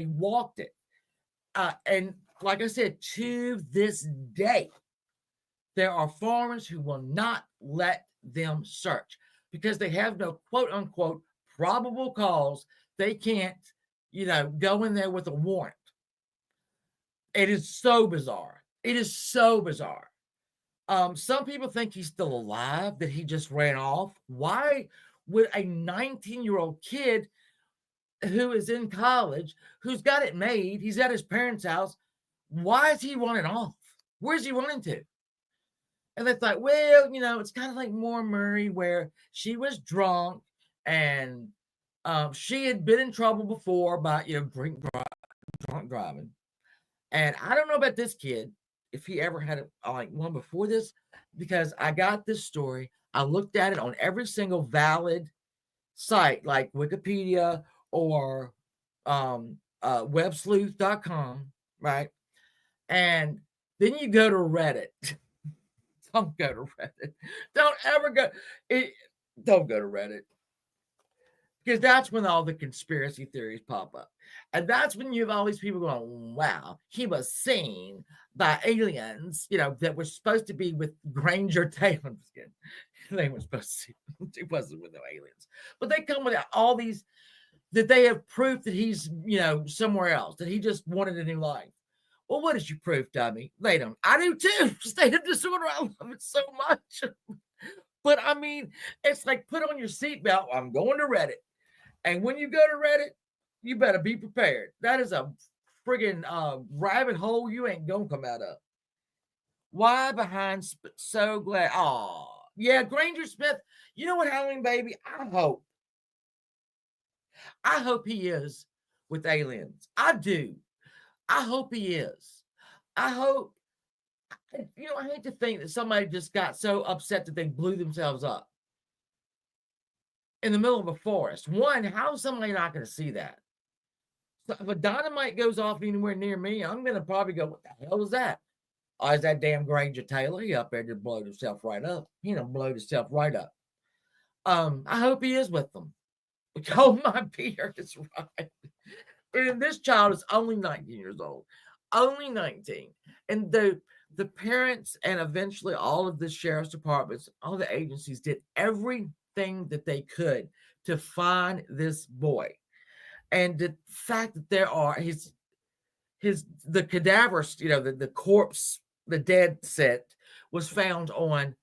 [SPEAKER 1] walked it. And like I said, to this day, there are farmers who will not let them search because they have no quote unquote probable cause. They can't, go in there with a warrant. It is so bizarre. Some people think he's still alive, that he just ran off. Why would a 19-year-old kid who is in college, who's got it made, he's at his parents' house, why is he running off? Where's he running to? And they thought, well, it's kind of like Maura Murray, where she was drunk and she had been in trouble before by, drunk driving. And I don't know about this kid, if he ever had one before this, because I got this story. I looked at it on every single valid site like Wikipedia or websleuth.com, right? And then you go to Reddit. Don't go to Reddit. Don't go to Reddit. Because that's when all the conspiracy theories pop up. And that's when you have all these people going, wow, he was seen by aliens, that were supposed to be with Granger Taylor. I'm just kidding. They were supposed to see, it wasn't with no aliens. But they come with all these, that they have proof that he's, somewhere else, that he just wanted a new life. Well, what is your proof, dummy? They don't. I do too. State of disorder. I love it so much. But I mean, it's like, put on your seatbelt. I'm going to Reddit. And when you go to Reddit, you better be prepared. That is a friggin' rabbit hole you ain't gonna come out of. Why behind? So glad. Oh, yeah, Granger Smith. You know what, Halloween baby? I hope he is with aliens. I do. I hope he is. I hope. I hate to think that somebody just got so upset that they blew themselves up in the middle of a forest. One, how is somebody not going to see that? So if a dynamite goes off anywhere near me, I'm going to probably go, what the hell was that? Oh, is that damn Granger Taylor? He up there just blowed himself right up. Blowed himself right up. I hope he is with them. Oh, my beard is right. And this child is only 19 years old. Only 19. And the parents and eventually all of the sheriff's departments, all the agencies did everything that they could to find this boy. And the fact that there are the cadavers, the corpse, the dead set was found on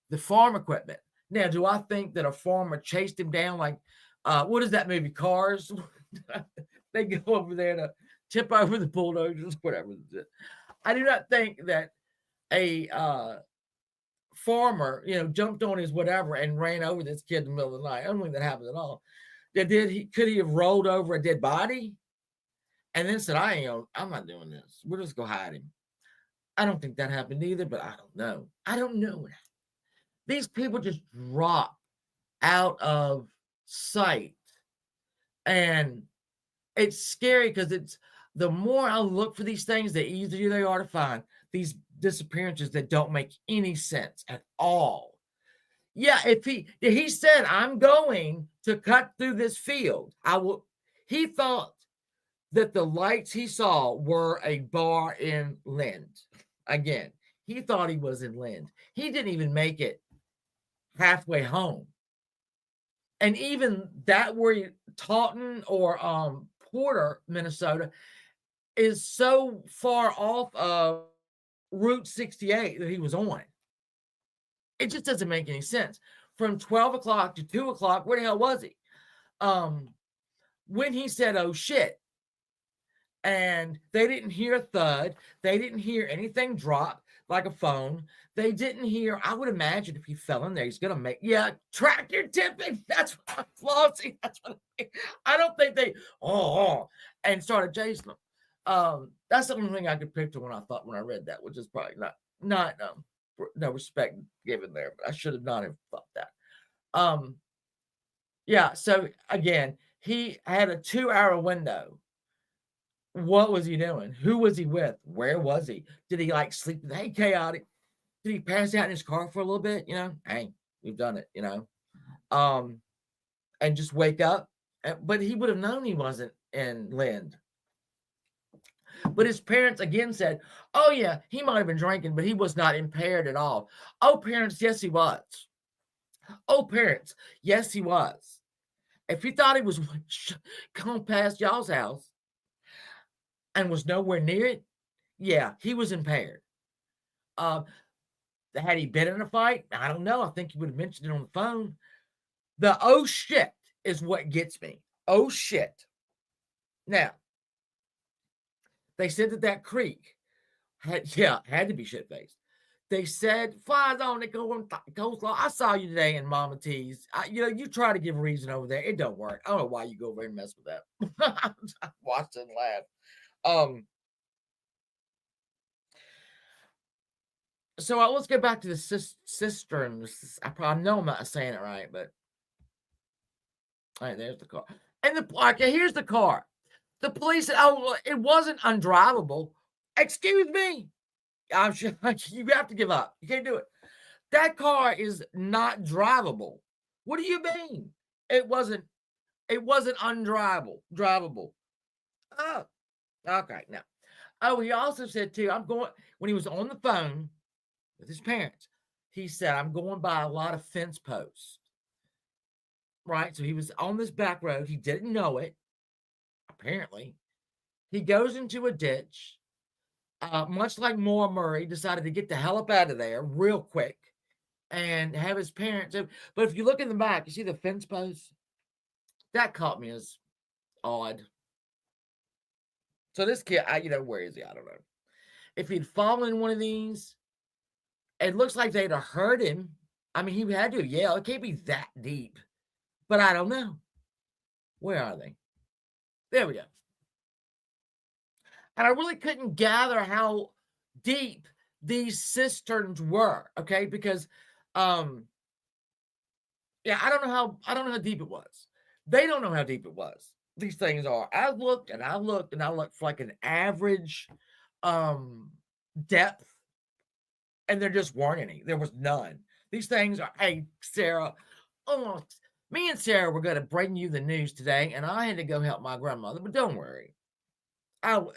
[SPEAKER 1] the farm equipment. Now, do I think that a farmer chased him down like, what is that movie, Cars? They go over there to tip over the bulldozers, whatever. I do not think that a farmer, jumped on his whatever and ran over this kid in the middle of the night. I don't think that happened at all. Could he have rolled over a dead body and then said, I'm not doing this. We're just going to hide him. I don't think that happened either, but I don't know. I don't know. These people just drop out of sight. And it's scary because the more I look for these things, the easier they are to find. These disappearances that don't make any sense at all. Yeah, if he said, I'm going to cut through this field, he thought that the lights he saw were a bar in Lind. Again, he thought he was in Lind. He didn't even make it halfway home. And even that where Taunton or Porter, Minnesota, is so far off of Route 68 that he was on. It just doesn't make any sense. From 12 o'clock to 2 o'clock, where the hell was he? When he said, oh, shit, and they didn't hear a thud. They didn't hear anything drop like a phone. They didn't hear, I would imagine if he fell in there, he's going to tractor tipping. That's what I'm flossing. That's what I don't think they, and started chasing them. That's the only thing I could picture when I read that, which is probably not no respect given there, but I should have not have thought that. Yeah, so again, he had a 2-hour window. What was he doing? Who was he with? Where was he? Did he sleep? Hey, chaotic. Did he pass out in his car for a little bit? Hey, we've done it, and just wake up. But he would have known he wasn't in Lind. But his parents again said, oh, yeah, he might have been drinking, but he was not impaired at all. Oh, parents, yes, he was. Oh, parents, yes, he was. If he thought he was going past y'all's house and was nowhere near it, yeah, he was impaired. Had he been in a fight? I don't know. I think he would have mentioned it on the phone. The oh shit is what gets me. Oh shit. Now, they said that creek had to be shit-faced. They said, flies on it, coleslaw. I saw you today in Mama T's. You try to give a reason over there. It don't work. I don't know why you go over there and mess with that. I watched it and laughed. So let's get back to the cisterns. I know I'm not saying it right, but all right, there's the car. And here's the car. The police said, oh, it wasn't undrivable. Excuse me. I'm sure you have to give up. You can't do it. That car is not drivable. What do you mean? It wasn't It wasn't drivable. Oh, okay. Now, oh, he also said too, when he was on the phone with his parents, he said, I'm going by a lot of fence posts. Right? So he was on this back road. He didn't know it, apparently. He goes into a ditch. Much like Maura Murray, decided to get the hell up out of there real quick and have his parents. But if you look in the back, you see the fence posts? That caught me as odd. So this kid, where is he? I don't know. If he'd fallen in one of these, it looks like they'd have hurt him. I mean, he had to yell. It can't be that deep. But I don't know. Where are they? There we go. And I really couldn't gather how deep these cisterns were, okay? Because yeah, I don't know how deep it was. They don't know how deep it was. These things are. I looked for like an average depth, and there just weren't any. There was none. These things are, hey, Sarah, oh, me and Sarah were going to bring you the news today, and I had to go help my grandmother, but don't worry.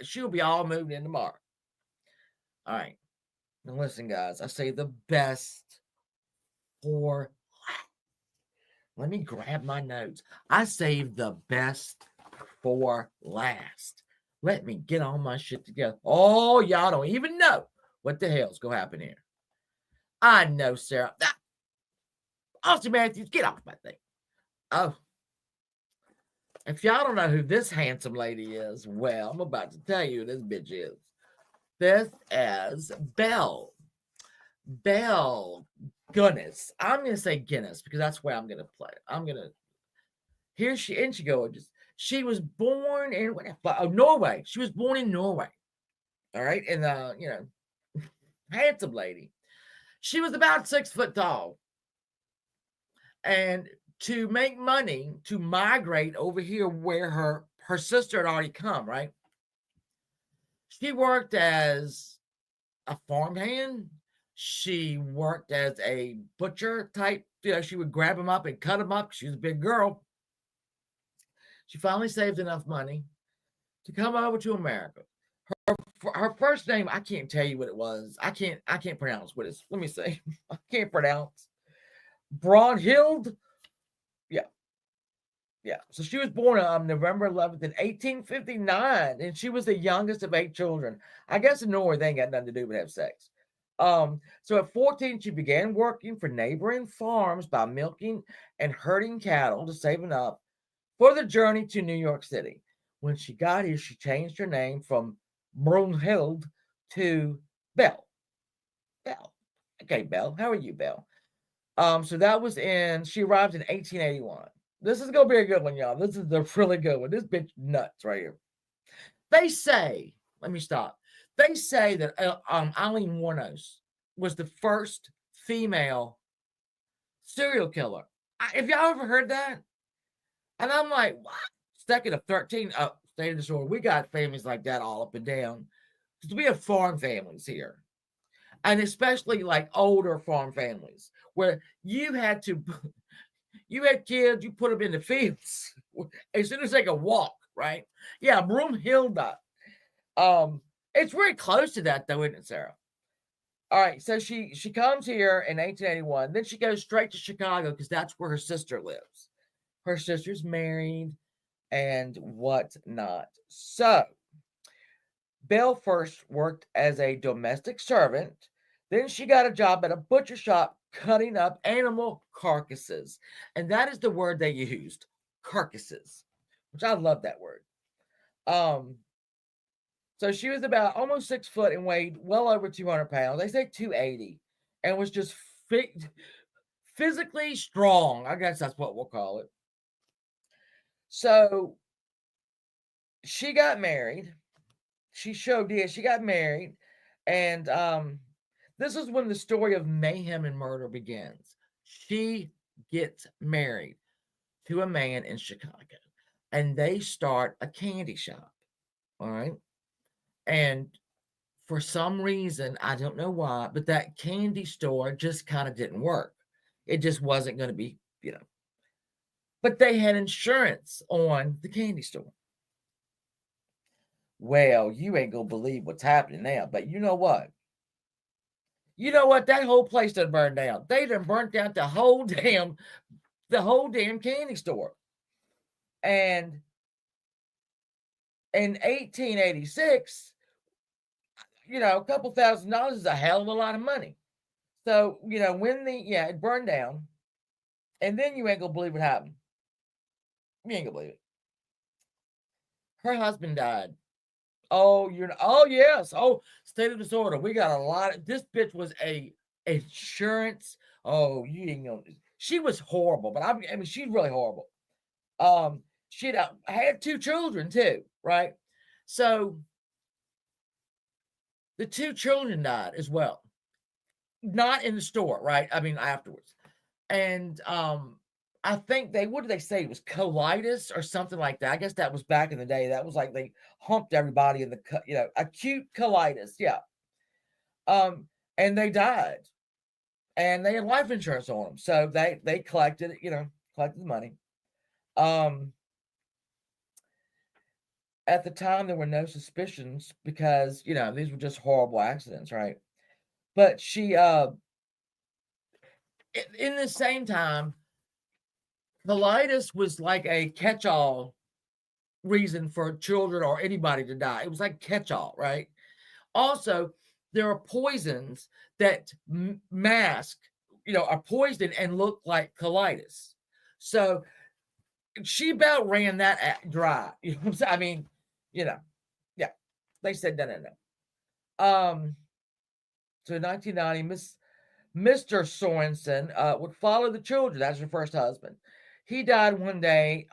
[SPEAKER 1] She'll be all moved in tomorrow. All right. Now listen, guys, I say the best for last. Let me grab my notes. I saved the best for last. Let me get all my shit together. Oh, y'all don't even know what the hell's going to happen here. I know, Sarah. Austin Matthews, get off my thing. Oh. If y'all don't know who this handsome lady is, well, I'm about to tell you who this bitch is. This is Belle Gunness. I'm going to say Guinness because that's where I'm going to play it. Here she goes. She was born in, Norway. She was born in Norway. All right. And, handsome lady. She was about 6 foot tall. And to make money, to migrate over here where her sister had already come, right? She worked as a farmhand. She worked as a butcher type. She would grab them up and cut them up. She was a big girl. She finally saved enough money to come over to America. Her first name, I can't tell you what it was. I can't pronounce what it's. Let me see. I can't pronounce. Brunhild. Yeah. So she was born on November 11th in 1859, and she was the youngest of 8 children. I guess in Norway, they ain't got nothing to do but have sex. So at 14, she began working for neighboring farms by milking and herding cattle to save enough for the journey to New York City. When she got here, she changed her name from Brunhild to Belle. Belle. Okay, Belle. How are you, Belle? So that was she arrived in 1881. This is going to be a good one, y'all. This is a really good one. This bitch nuts right here. They say, let me stop. They say that Eileen Wuornos was the first female serial killer. Have y'all ever heard that? And I'm like, what? Second of 13, state of disorder. We got families like that all up and down. Because we have farm families here. And especially like older farm families where you had kids, you put them in the fields as soon as they could walk, right? Yeah, Broomhilda. It's very close to that, though, isn't it, Sarah? All right, so she comes here in 1881. Then she goes straight to Chicago because that's where her sister lives. Her sister's married and whatnot. So, Belle first worked as a domestic servant. Then she got a job at a butcher shop cutting up animal carcasses. And that is the word they used, carcasses, which I love that word. So she was about almost 6 foot and weighed well over 200 pounds. They say 280, and was just physically strong. I guess that's what we'll call it. So she got married. She got married. And this is when the story of mayhem and murder begins. She gets married to a man in Chicago, and they start a candy shop. All right. And for some reason, I don't know why, but that candy store just kind of didn't work. It just wasn't going to be, but they had insurance on the candy store. Well, you ain't gonna believe what's happening now, but you know what? You know what? That whole place done burned down. They done burnt down the whole damn candy store. And in 1886, a couple $1,000s is a hell of a lot of money. So, when it burned down, and then you ain't gonna believe what happened. You ain't gonna believe it. Her husband died. Oh, yes. Oh, state of disorder. We got a lot of, this bitch was a insurance. Oh, you ain't gonna, she was horrible, but I mean, she's really horrible. She had 2 children too, right? So the 2 children died as well. Not in the store, right? I mean, afterwards. And I think what did they say? It was colitis or something like that. I guess that was back in the day. That was like they humped everybody in the, acute colitis. Yeah. And they died. And they had life insurance on them. So they collected, collected the money. At the time, there were no suspicions because, these were just horrible accidents, right? But she, in the same time, colitis was like a catch-all reason for children or anybody to die. It was like catch-all, right? Also, there are poisons that mask, are poisoned and look like colitis. So she about ran that dry. You know what I'm saying? I mean, yeah. They said no. So in 1990, Mr. Swanson would follow the children. That's her first husband. He died one day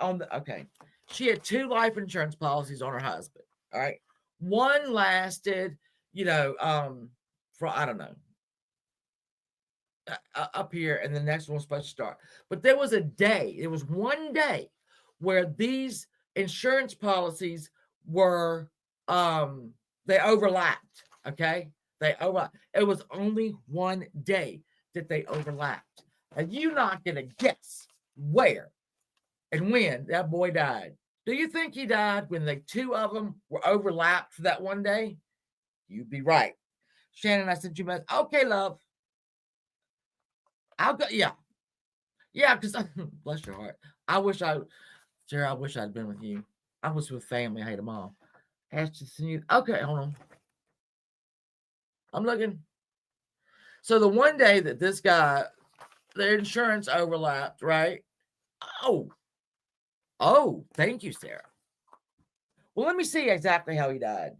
[SPEAKER 1] she had 2 life insurance policies on her husband. All right. One lasted, for, I don't know, up here, and the next one was supposed to start. But there was one day where these insurance policies were, they overlapped. Okay. It was only one day that they overlapped. And you're not going to guess where and when that boy died. Do you think he died when the 2 of them were overlapped for that one day? You'd be right. Shannon, I sent you a message. Okay, love. I'll go. Yeah. Yeah, because bless your heart. Sarah, I wish I'd been with you. I was with family. I had a mom. Okay, hold on. I'm looking. So the one day that this guy, the insurance overlapped, right? Oh, thank you, Sarah. Well, let me see exactly how he died.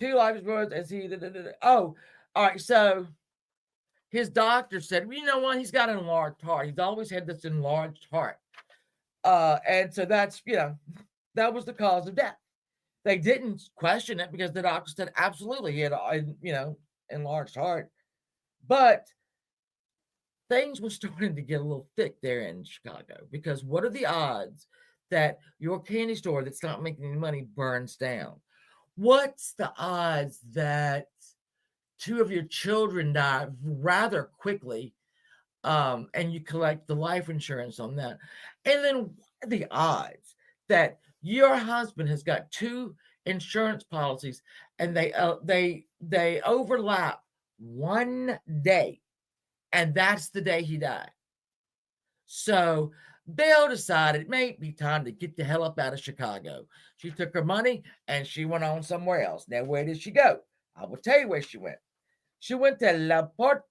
[SPEAKER 1] 2 life insurance as he. Oh, all right. So his doctor said, well, you know what? He's got an enlarged heart. He's always had this enlarged heart. And so that's, that was the cause of death. They didn't question it because the doctor said absolutely he had a, enlarged heart. But things were starting to get a little thick there in Chicago, because what are the odds that your candy store that's not making any money burns down? What's the odds that 2 of your children die rather quickly, and you collect the life insurance on that? And then what are the odds that your husband has got 2 insurance policies and they overlap one day, and that's the day he died? So Belle decided it may be time to get the hell up out of Chicago. She took her money and she went on somewhere else. Now, where did she go? I will tell you where she went. She went to La Porte.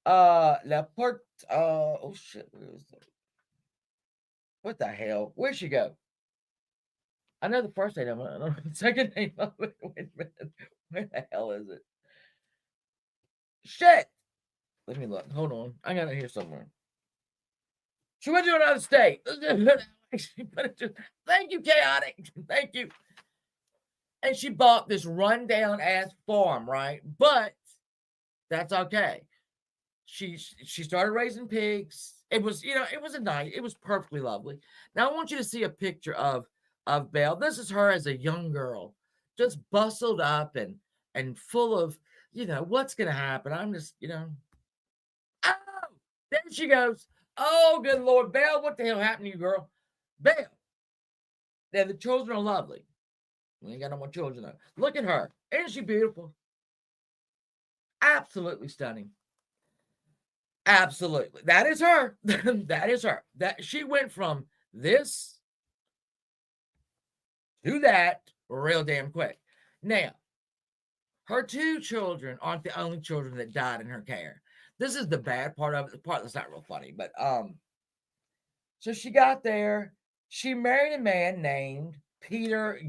[SPEAKER 1] Oh shit, where was that? What the hell? Where'd she go? I know the first name. I don't know the second name of it. Wait a minute. Where the hell is it? Shit. Let me look. Hold on. I got it here somewhere. She went to another state. Thank you, Chaotic. Thank you. And she bought this rundown ass farm, right? But that's okay. She started raising pigs. It was, it was a night. It was perfectly lovely. Now I want you to see a picture of Belle. This is her as a young girl, just bustled up and full of, what's gonna happen. I'm just, oh, there she goes. Oh, good Lord. Belle, what the hell happened to you, girl? Belle. Now, the children are lovely. We ain't got no more children, though. Look at her. Isn't she beautiful? Absolutely stunning. Absolutely. That is her. That is her. That she went from this to that real damn quick. Now, her two children aren't the only children that died in her care. This is the bad part of it. The part that's not real funny, but so she got there. She married a man named Peter.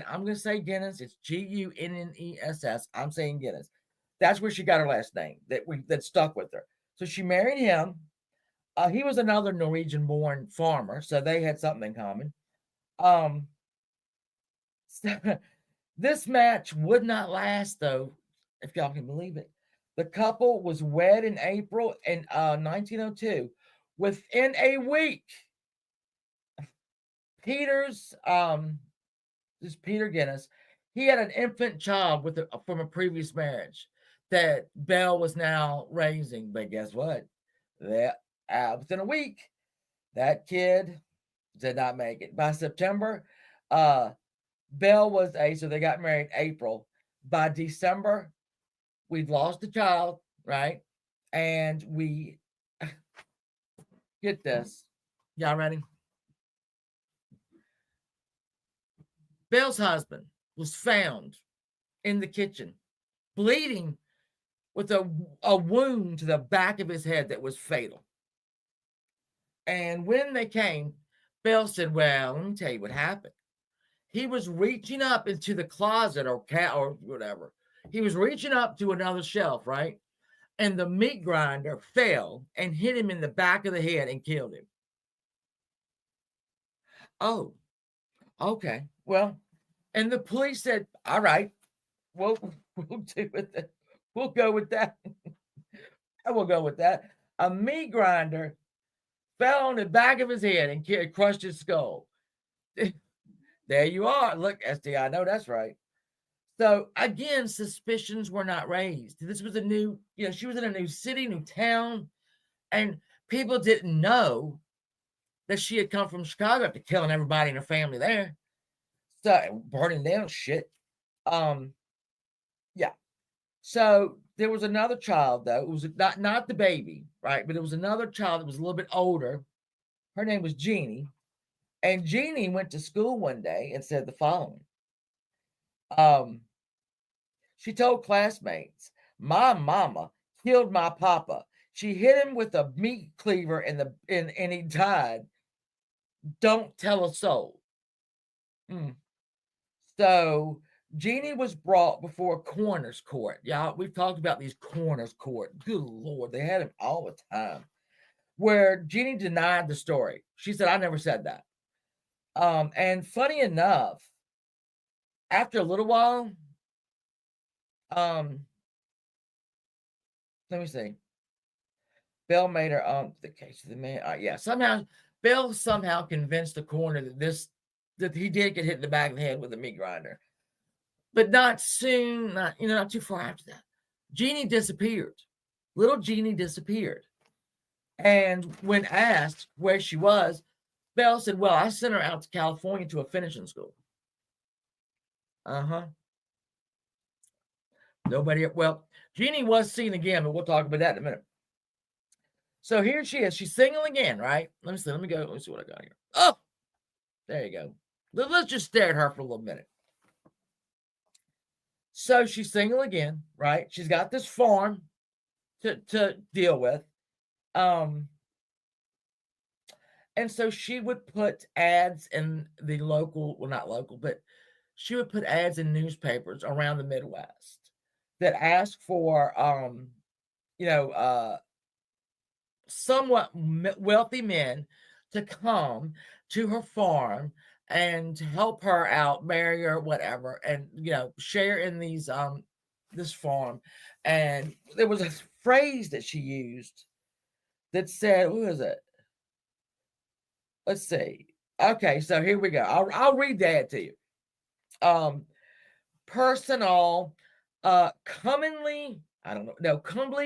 [SPEAKER 1] I'm going to say Gunness. It's Gunness. I'm saying Gunness. That's where she got her last name that stuck with her. So she married him. He was another Norwegian-born farmer, so they had something in common. This match would not last, though, if y'all can believe it. The couple was wed in April in 1902. Within a week, this Peter Gunness, he had an infant child from a previous marriage that Belle was now raising. But guess what? Within a week, that kid did not make it. By September, Belle was so they got married April. By December, we'd lost the child, right? And we get this. Y'all ready? Belle's husband was found in the kitchen, bleeding with a wound to the back of his head that was fatal. And when they came, Belle said, well, let me tell you what happened. He was reaching up into the closet or whatever. He was reaching up to another shelf, right? And the meat grinder fell and hit him in the back of the head and killed him. Oh, okay. Well, and the police said, all right, we'll do with it. We'll go with that. I will go with that. A meat grinder fell on the back of his head and crushed his skull. There you are. Look, SD, I know that's right. So again, suspicions were not raised. This was she was in a new city, new town, and people didn't know that she had come from Chicago after killing everybody in her family there. So burning down shit. Yeah. So there was another child, though. It was not the baby, right? But it was another child that was a little bit older. Her name was Jeannie. And Jeannie went to school one day and said the following. She told classmates, my mama killed my papa. She hit him with a meat cleaver and he died. Don't tell a soul. So Jeannie was brought before a coroner's court. Y'all, we've talked about these coroner's court. Good Lord, they had them all the time. Where Jeannie denied the story. She said, I never said that. And funny enough, after a little while, let me see. Belle made her the case of the man. Belle somehow convinced the coroner that he did get hit in the back of the head with a meat grinder, but not soon. Not too far after that. Jeannie disappeared. Little Jeannie disappeared, and when asked where she was, Belle said, well, I sent her out to California to a finishing school. Jeannie was seen again, but we'll talk about that in a minute. So here she is. She's single again, right? Let me see. Let me see what I got here. Oh, there you go. Let's just stare at her for a little minute. So she's single again, right? She's got this farm to deal with. And so she would put ads in the she would put ads in newspapers around the Midwest that asked for, somewhat wealthy men to come to her farm and help her out, marry her, whatever, and, share in these, this farm. And there was a phrase that she used that said, who is it? Let's see. Okay, so here we go. I'll read that to you. Personal, comely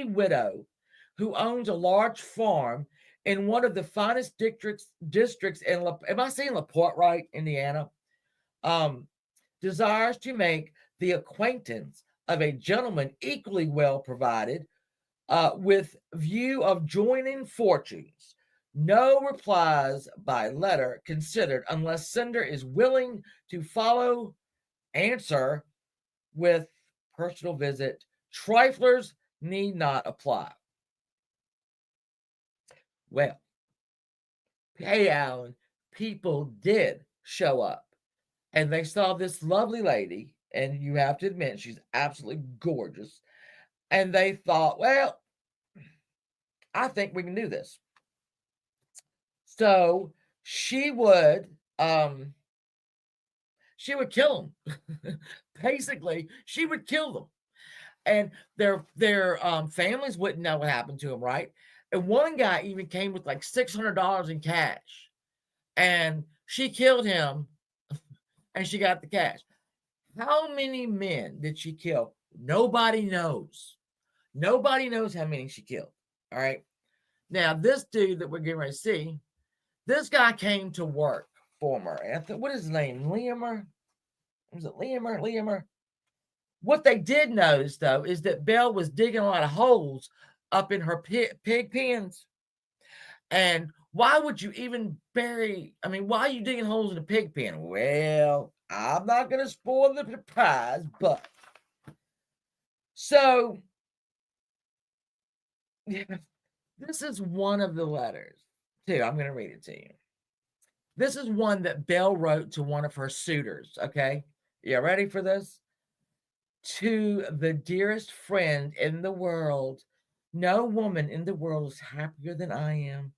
[SPEAKER 1] widow who owns a large farm in one of the finest districts in am I saying LaPorte right, Indiana? Desires to make the acquaintance of a gentleman equally well provided, with view of joining fortunes. No replies by letter considered unless sender is willing to follow answer with personal visit. Triflers need not apply. Well, hey, Alan, people did show up and they saw this lovely lady, and you have to admit she's absolutely gorgeous. And they thought, well, I think we can do this. So she would kill them. Basically, she would kill them. And their families wouldn't know what happened to them, right? And one guy even came with like $600 in cash. And she killed him and she got the cash. How many men did she kill? Nobody knows. Nobody knows how many she killed. All right. Now, this dude that we're getting ready to see, this guy came to work for her. What is his name? Liamer? Was it Liamer? Liamer? What they did notice, though, is that Belle was digging a lot of holes up in her pig pens. And why would you even why are you digging holes in a pig pen? Well, I'm not going to spoil the surprise, but. So, this is one of the letters, too. I'm going to read it to you. This is one that Belle wrote to one of her suitors, okay? You ready for this? To the dearest friend in the world, no woman in the world is happier than I am.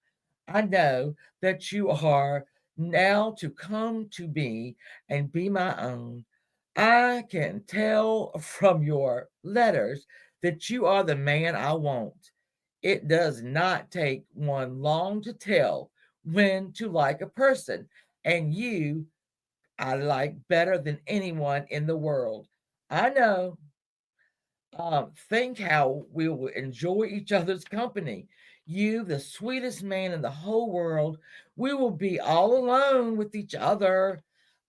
[SPEAKER 1] I know that you are now to come to me and be my own. I can tell from your letters that you are the man I want. It does not take one long to tell when to like a person, and you I like better than anyone in the world. I know. Think how we will enjoy each other's company. You, the sweetest man in the whole world. We will be all alone with each other.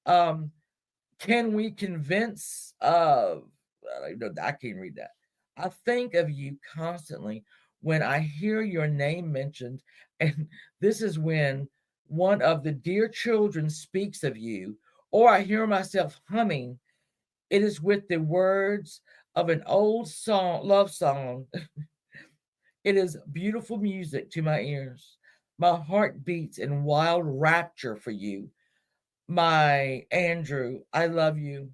[SPEAKER 1] Can we convince? I don't know. I can't read that. I think of you constantly when I hear your name mentioned, and this is when one of the dear children speaks of you, or I hear myself humming. It is with the words of an old love song. It is beautiful music to my ears. My heart beats in wild rapture for you. My Andrew, I love you.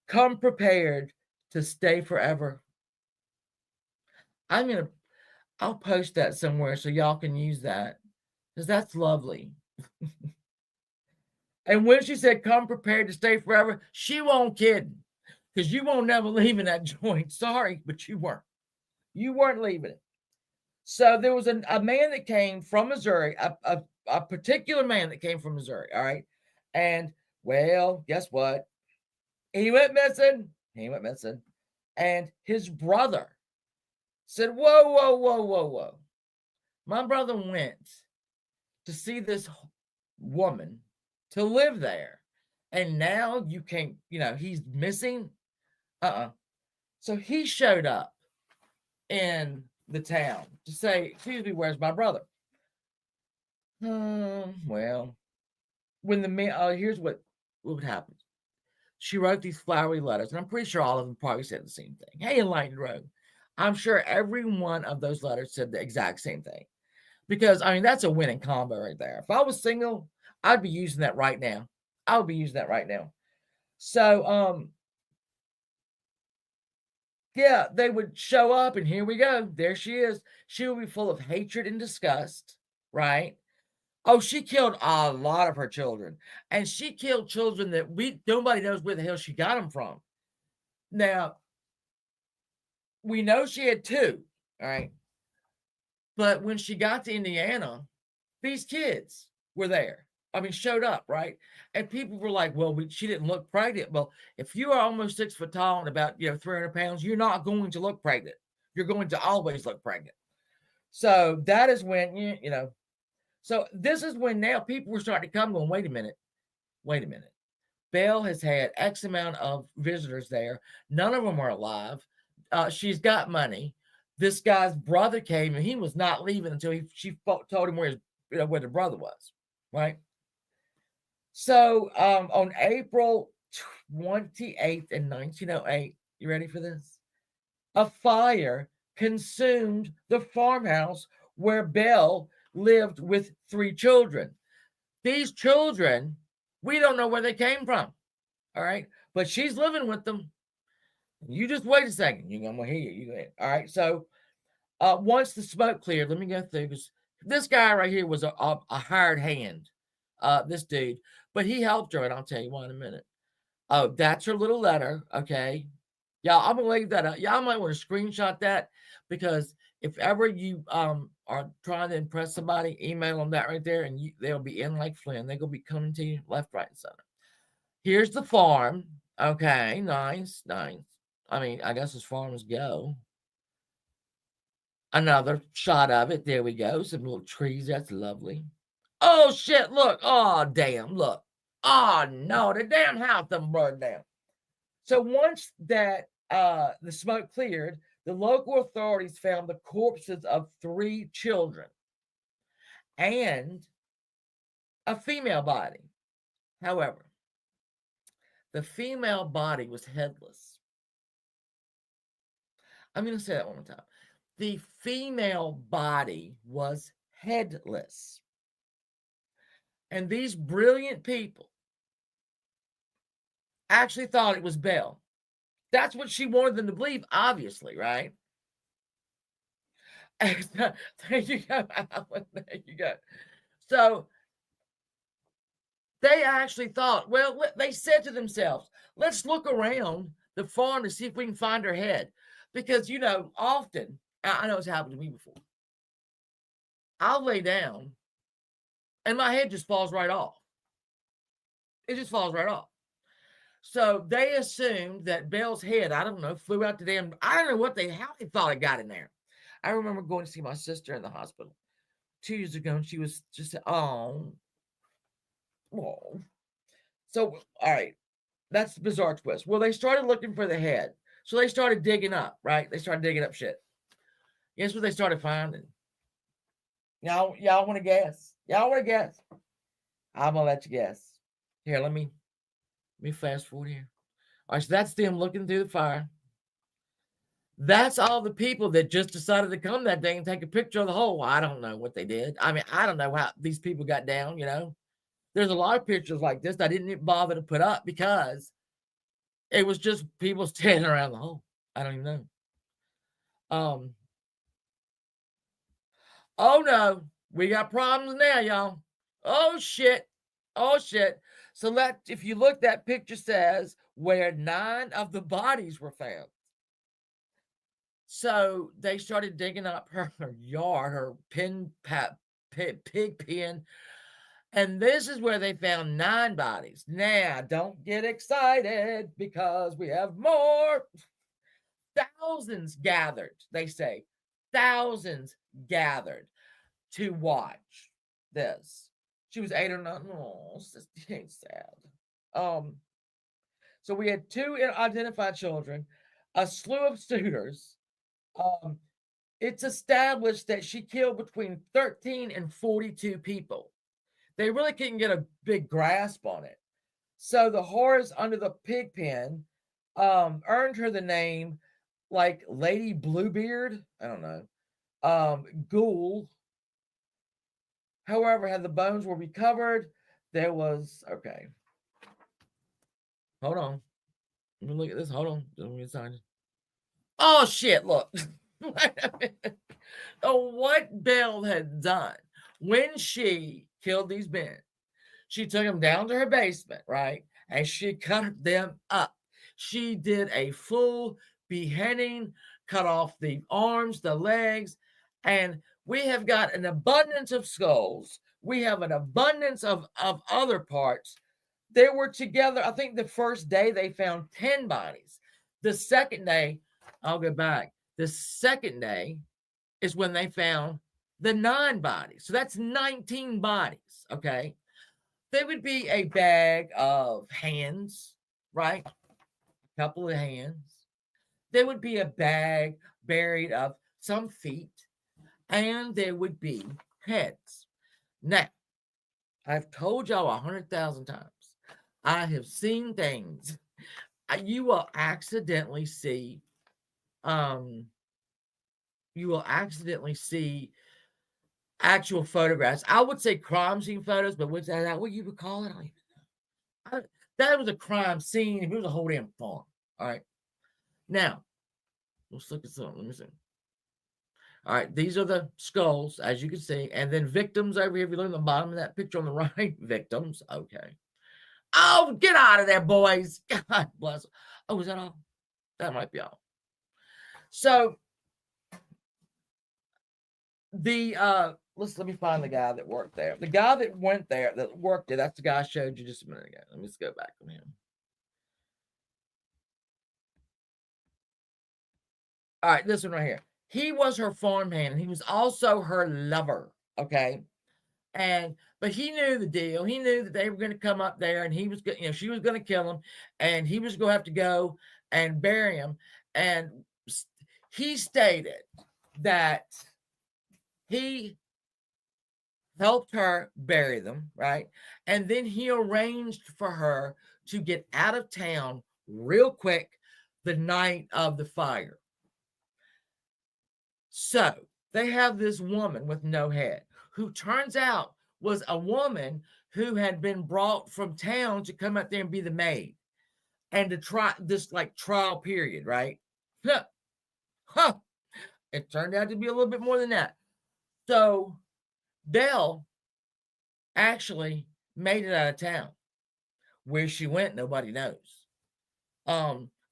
[SPEAKER 1] Come prepared to stay forever. I'll post that somewhere so y'all can use that, because that's lovely. And when she said, come prepared to stay forever, she won't kidding, because you won't never leave in that joint. Sorry, but you weren't. You weren't leaving it. So there was a man that came from Missouri, a particular man that came from Missouri, all right? And, well, guess what? He went missing. And his brother said, whoa, whoa, whoa, whoa, whoa. My brother went to see this woman to live there. And now you can't, he's missing. So he showed up in the town to say, excuse me, where's my brother? Well, when the man, here's what would happen. She wrote these flowery letters, and I'm pretty sure all of them probably said the same thing. Hey, Enlightened Road. I'm sure every one of those letters said the exact same thing. Because, that's a winning combo right there. If I was single, I'd be using that right now. I would be using that right now. So, yeah, they would show up, and here we go. There she is. She would be full of hatred and disgust, right? Oh, she killed a lot of her children. And she killed children that nobody knows where the hell she got them from. Now, we know she had 2, all right? But when she got to Indiana, these kids were there. Showed up, right? And people were like, well, she didn't look pregnant. Well, if you are almost 6 foot tall and about 300 pounds, you're not going to look pregnant. You're going to always look pregnant. So that is when, So this is when now people were starting to come going, wait a minute. Belle has had X amount of visitors there. None of them are alive. She's got money. This guy's brother came and he was not leaving until she told him where the brother was, right? So on April 28th in 1908, you ready for this? A fire consumed the farmhouse where Belle lived with 3 children. These children, we don't know where they came from, all right? But she's living with them. You just wait a second. You're going to hear you. All right, so once the smoke cleared, let me go through, because this guy right here was a hired hand, this dude. But he helped her, and I'll tell you why in a minute. Oh, that's her little letter, okay? Y'all, I'm going to leave that up. Y'all might want to screenshot that, because if ever you are trying to impress somebody, email them that right there, and they'll be in like Flynn. They're going to be coming to you left, right, and center. Here's the farm. Okay, nice. I mean, I guess as far as go. Another shot of it. There we go. Some little trees. That's lovely. Oh, shit. Look. Oh, damn. Look. Oh, no. The damn house done burned down. So once that the smoke cleared, the local authorities found the corpses of 3 children and a female body. However, the female body was headless. I'm going to say that one more time. The female body was headless. And these brilliant people actually thought it was Belle. That's what she wanted them to believe, obviously, right? There you go, Alan. There you go. So they actually thought, well, they said to themselves, let's look around the farm to see if we can find her head. Because, often, I know it's happened to me before. I'll lay down and my head just falls right off. It just falls right off. So they assumed that Belle's head, I don't know, flew out to them. I don't know how they thought it got in there. I remember going to see my sister in the hospital 2 years ago, and she was just, oh. So, all right, that's the bizarre twist. Well, they started looking for the head. So they started digging up, right? They started digging up shit. Guess what they started finding? Y'all want to guess? Y'all want to guess? I'm going to let you guess. Here, let me fast forward here. All right, so that's them looking through the fire. That's all the people that just decided to come that day and take a picture of the hole. I don't know what they did. I mean, I don't know how these people got down, There's a lot of pictures like this that I didn't bother to put up because it was just people standing around the hole. I don't even know. Oh no, we got problems now, y'all. Oh shit. So if you look, that picture says where 9 of the bodies were found. So they started digging up her yard, her pig pen. And this is where they found 9 bodies. Now, don't get excited because we have more. Thousands gathered, they say. Thousands gathered to watch this. She was 8 or 9. Oh, it ain't sad. So we had 2 identified children, a slew of suitors. It's established that she killed between 13 and 42 people. They really couldn't get a big grasp on it. So the horrors under the pig pen earned her the name like Lady Bluebeard. I don't know. Ghoul. However, had the bones were recovered, there was, okay. Hold on. Let me look at this. Hold on. Let me sign it. Oh, shit. Look. Wait a minute. Oh, what Belle had done when she killed these men, she took them down to her basement, right? And she cut them up. She did a full beheading, cut off the arms, the legs, and we have got an abundance of skulls. We have an abundance of other parts. They were together. I think the first day they found 10 bodies. The second day, I'll go back. The second day is when they found the 9 bodies. So that's 19 bodies, okay? There would be a bag of hands, right? A couple of hands. There would be a bag buried of some feet, and there would be heads. Now, I've told y'all 100,000 times, I have seen things. You will accidentally see, actual photographs. I would say crime scene photos, but what's that? What you would call it? I don't even know. That was a crime scene. It was a whole damn farm. All right. Now, let's look at some. Let me see. All right, these are the skulls, as you can see, and then victims over here. If you look at the bottom of that picture on the right, victims. Okay. Oh, get out of there, boys. God bless them. Oh, is that all? That might be all. So let me find the guy that worked there. The guy that went there, that worked there, that's the guy I showed you just a minute ago. Let me just go back on him. All right, this one right here. He was her farmhand, and he was also her lover. Okay. But he knew the deal. He knew that they were going to come up there, and he was, she was going to kill him, and he was going to have to go and bury him. And he stated that he helped her bury them, right? And then he arranged for her to get out of town real quick the night of the fire. So they have this woman with no head, who turns out was a woman who had been brought from town to come out there and be the maid and to try this trial period, right? It turned out to be a little bit more than that. So Belle actually made it out of town. Where she went, nobody knows.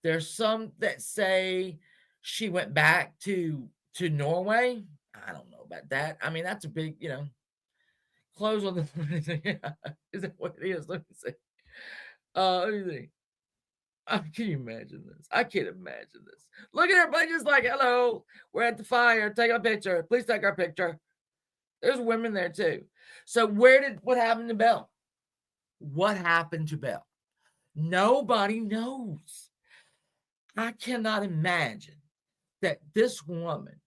[SPEAKER 1] There's some that say she went back to Norway. I don't know about that. I mean, that's a big, clothes on the is that what it is? Let me see. Let me see. Can you imagine this? I can't imagine this. Look at everybody just like, hello, we're at the fire. Take a picture. Please take our picture. There's women there too. So what happened to Belle? What happened to Belle? Nobody knows. I cannot imagine that this woman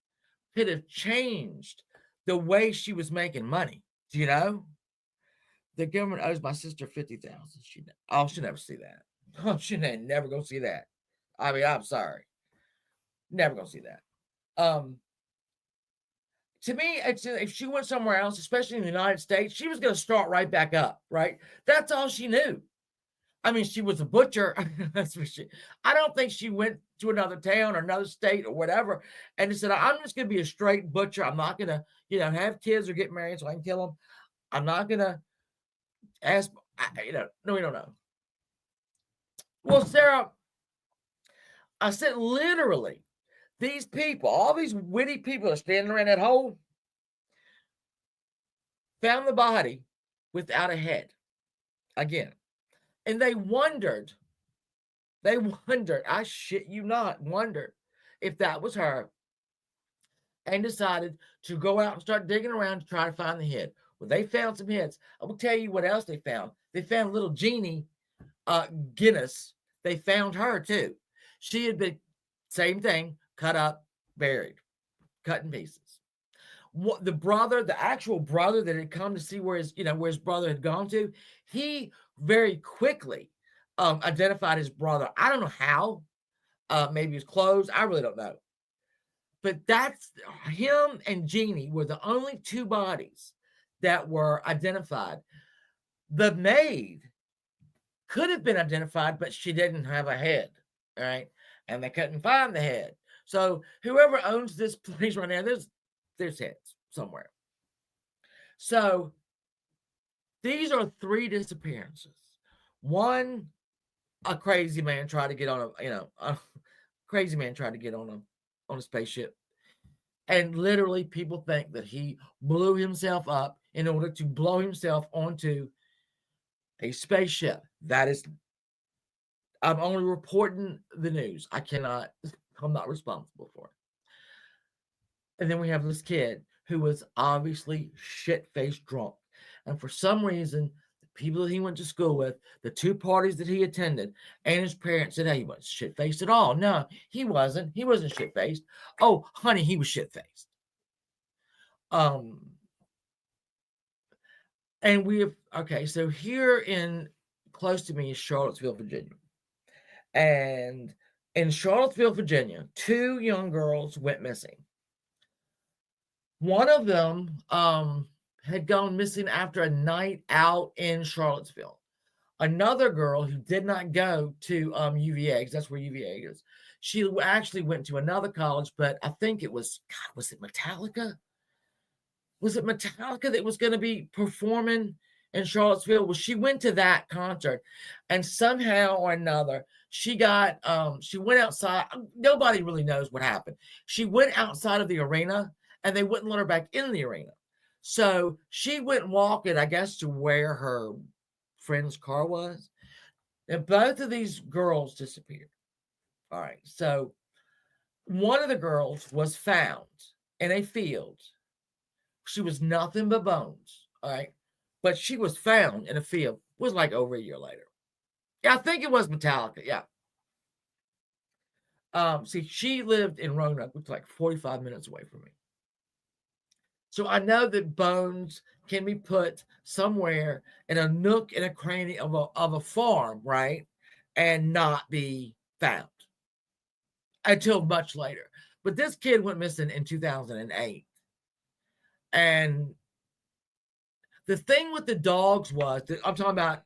[SPEAKER 1] could have changed the way she was making money. Do you know? The government owes my sister $50,000. She'll never see that. Oh, she ain't never gonna see that. I mean, I'm sorry. Never gonna see that. To me, if she went somewhere else, especially in the United States, she was gonna start right back up, right? That's all she knew. I mean, she was a butcher. That's what I don't think she went to another town or another state or whatever and said, I'm just going to be a straight butcher. I'm not going to, have kids or get married so I can kill them. I'm not going to ask, no, we don't know. Well, Sarah, I said literally, these people, all these witty people are standing around that hole, found the body without a head. Again. And they wondered, I shit you not, wondered if that was her, and decided to go out and start digging around to try to find the head. Well, they found some heads. I will tell you what else they found. They found little Jeannie Gunness. They found her too. She had been, same thing, cut up, buried, cut in pieces. What the actual brother that had come to see where his brother had gone to, he very quickly identified his brother. I don't know how. Maybe his clothes. I really don't know. But that's him and Jeannie were the only two bodies that were identified. The maid could have been identified, but she didn't have a head, right? And they couldn't find the head. So whoever owns this place right now, there's heads somewhere. So these are 3 disappearances. One, a crazy man tried to get on a spaceship. And literally people think that he blew himself up in order to blow himself onto a spaceship. I'm only reporting the news. I'm not responsible for it. And then we have this kid who was obviously shit-faced drunk. And for some reason, the people that he went to school with, the two parties that he attended, and his parents said, hey, he wasn't shit-faced at all. No, he wasn't. He wasn't shit-faced. Oh, honey, he was shit-faced. And we have, okay, so here in close to me is Charlottesville, Virginia. And in Charlottesville, Virginia, two young girls went missing. One of them had gone missing after a night out in Charlottesville. Another girl who did not go to UVA, because that's where UVA is, she actually went to another college, but I think it was, God, was it Metallica? Was it Metallica that was going to be performing in Charlottesville? Well, she went to that concert, and somehow or another, she got, she went outside. Nobody really knows what happened. She went outside of the arena, and they wouldn't let her back in the arena. So she went walking, I guess, to where her friend's car was. And both of these girls disappeared. All right. So one of the girls was found in a field. She was nothing but bones. All right. But she was found in a field. It was like over a year later. Yeah, I think it was Metallica. Yeah. See, she lived in Roanoke, which is like 45 minutes away from me. So I know that bones can be put somewhere in a nook and a cranny of a farm, right? And not be found until much later. But this kid went missing in 2008. And the thing with the dogs was, I'm talking about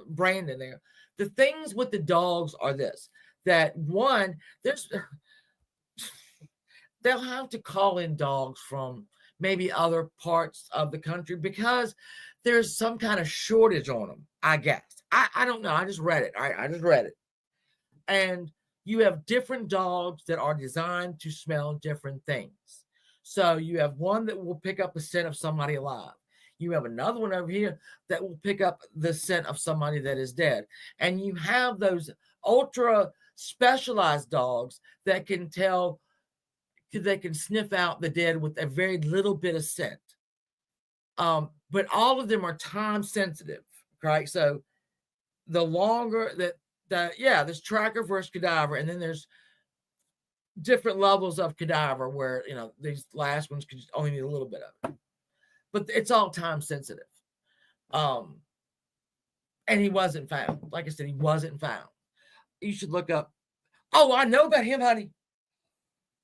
[SPEAKER 1] Brandon there. The things with the dogs are this, that one, they'll have to call in dogs from maybe other parts of the country because there's some kind of shortage on them, I guess. I don't know. I just read it. I just read it. And you have different dogs that are designed to smell different things. So you have one that will pick up the scent of somebody alive. You have another one over here that will pick up the scent of somebody that is dead. And you have those ultra specialized dogs that can tell, they can sniff out the dead with a very little bit of scent. But all of them are time sensitive, right? So the longer there's tracker versus cadaver, and then there's different levels of cadaver where, these last ones could only need a little bit of it. But it's all time sensitive. And he wasn't found. Like I said, he wasn't found. You should look up. Oh, I know about him, honey.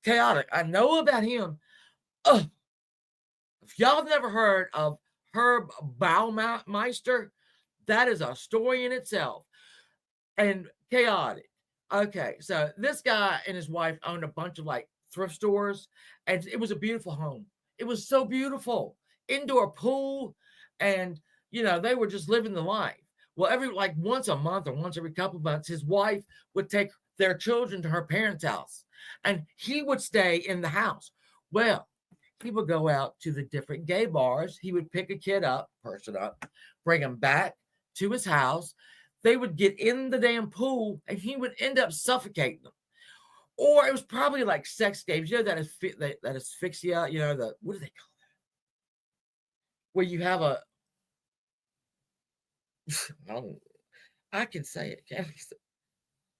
[SPEAKER 1] Chaotic. I know about him. Ugh. If y'all have never heard of Herb Baumeister, that is a story in itself. And chaotic. Okay, so this guy and his wife owned a bunch of like thrift stores, and it was a beautiful home. It was so beautiful. Indoor pool, and they were just living the life. Well, once a month or once every couple of months, his wife would take their children to her parents' house, and he would stay in the house. Well, he would go out to the different gay bars. He would pick a person up, bring him back to his house. They would get in the damn pool, and he would end up suffocating them. Or it was probably like sex games. That asphyxia, what do they call that? Where you have I can say it, can't I?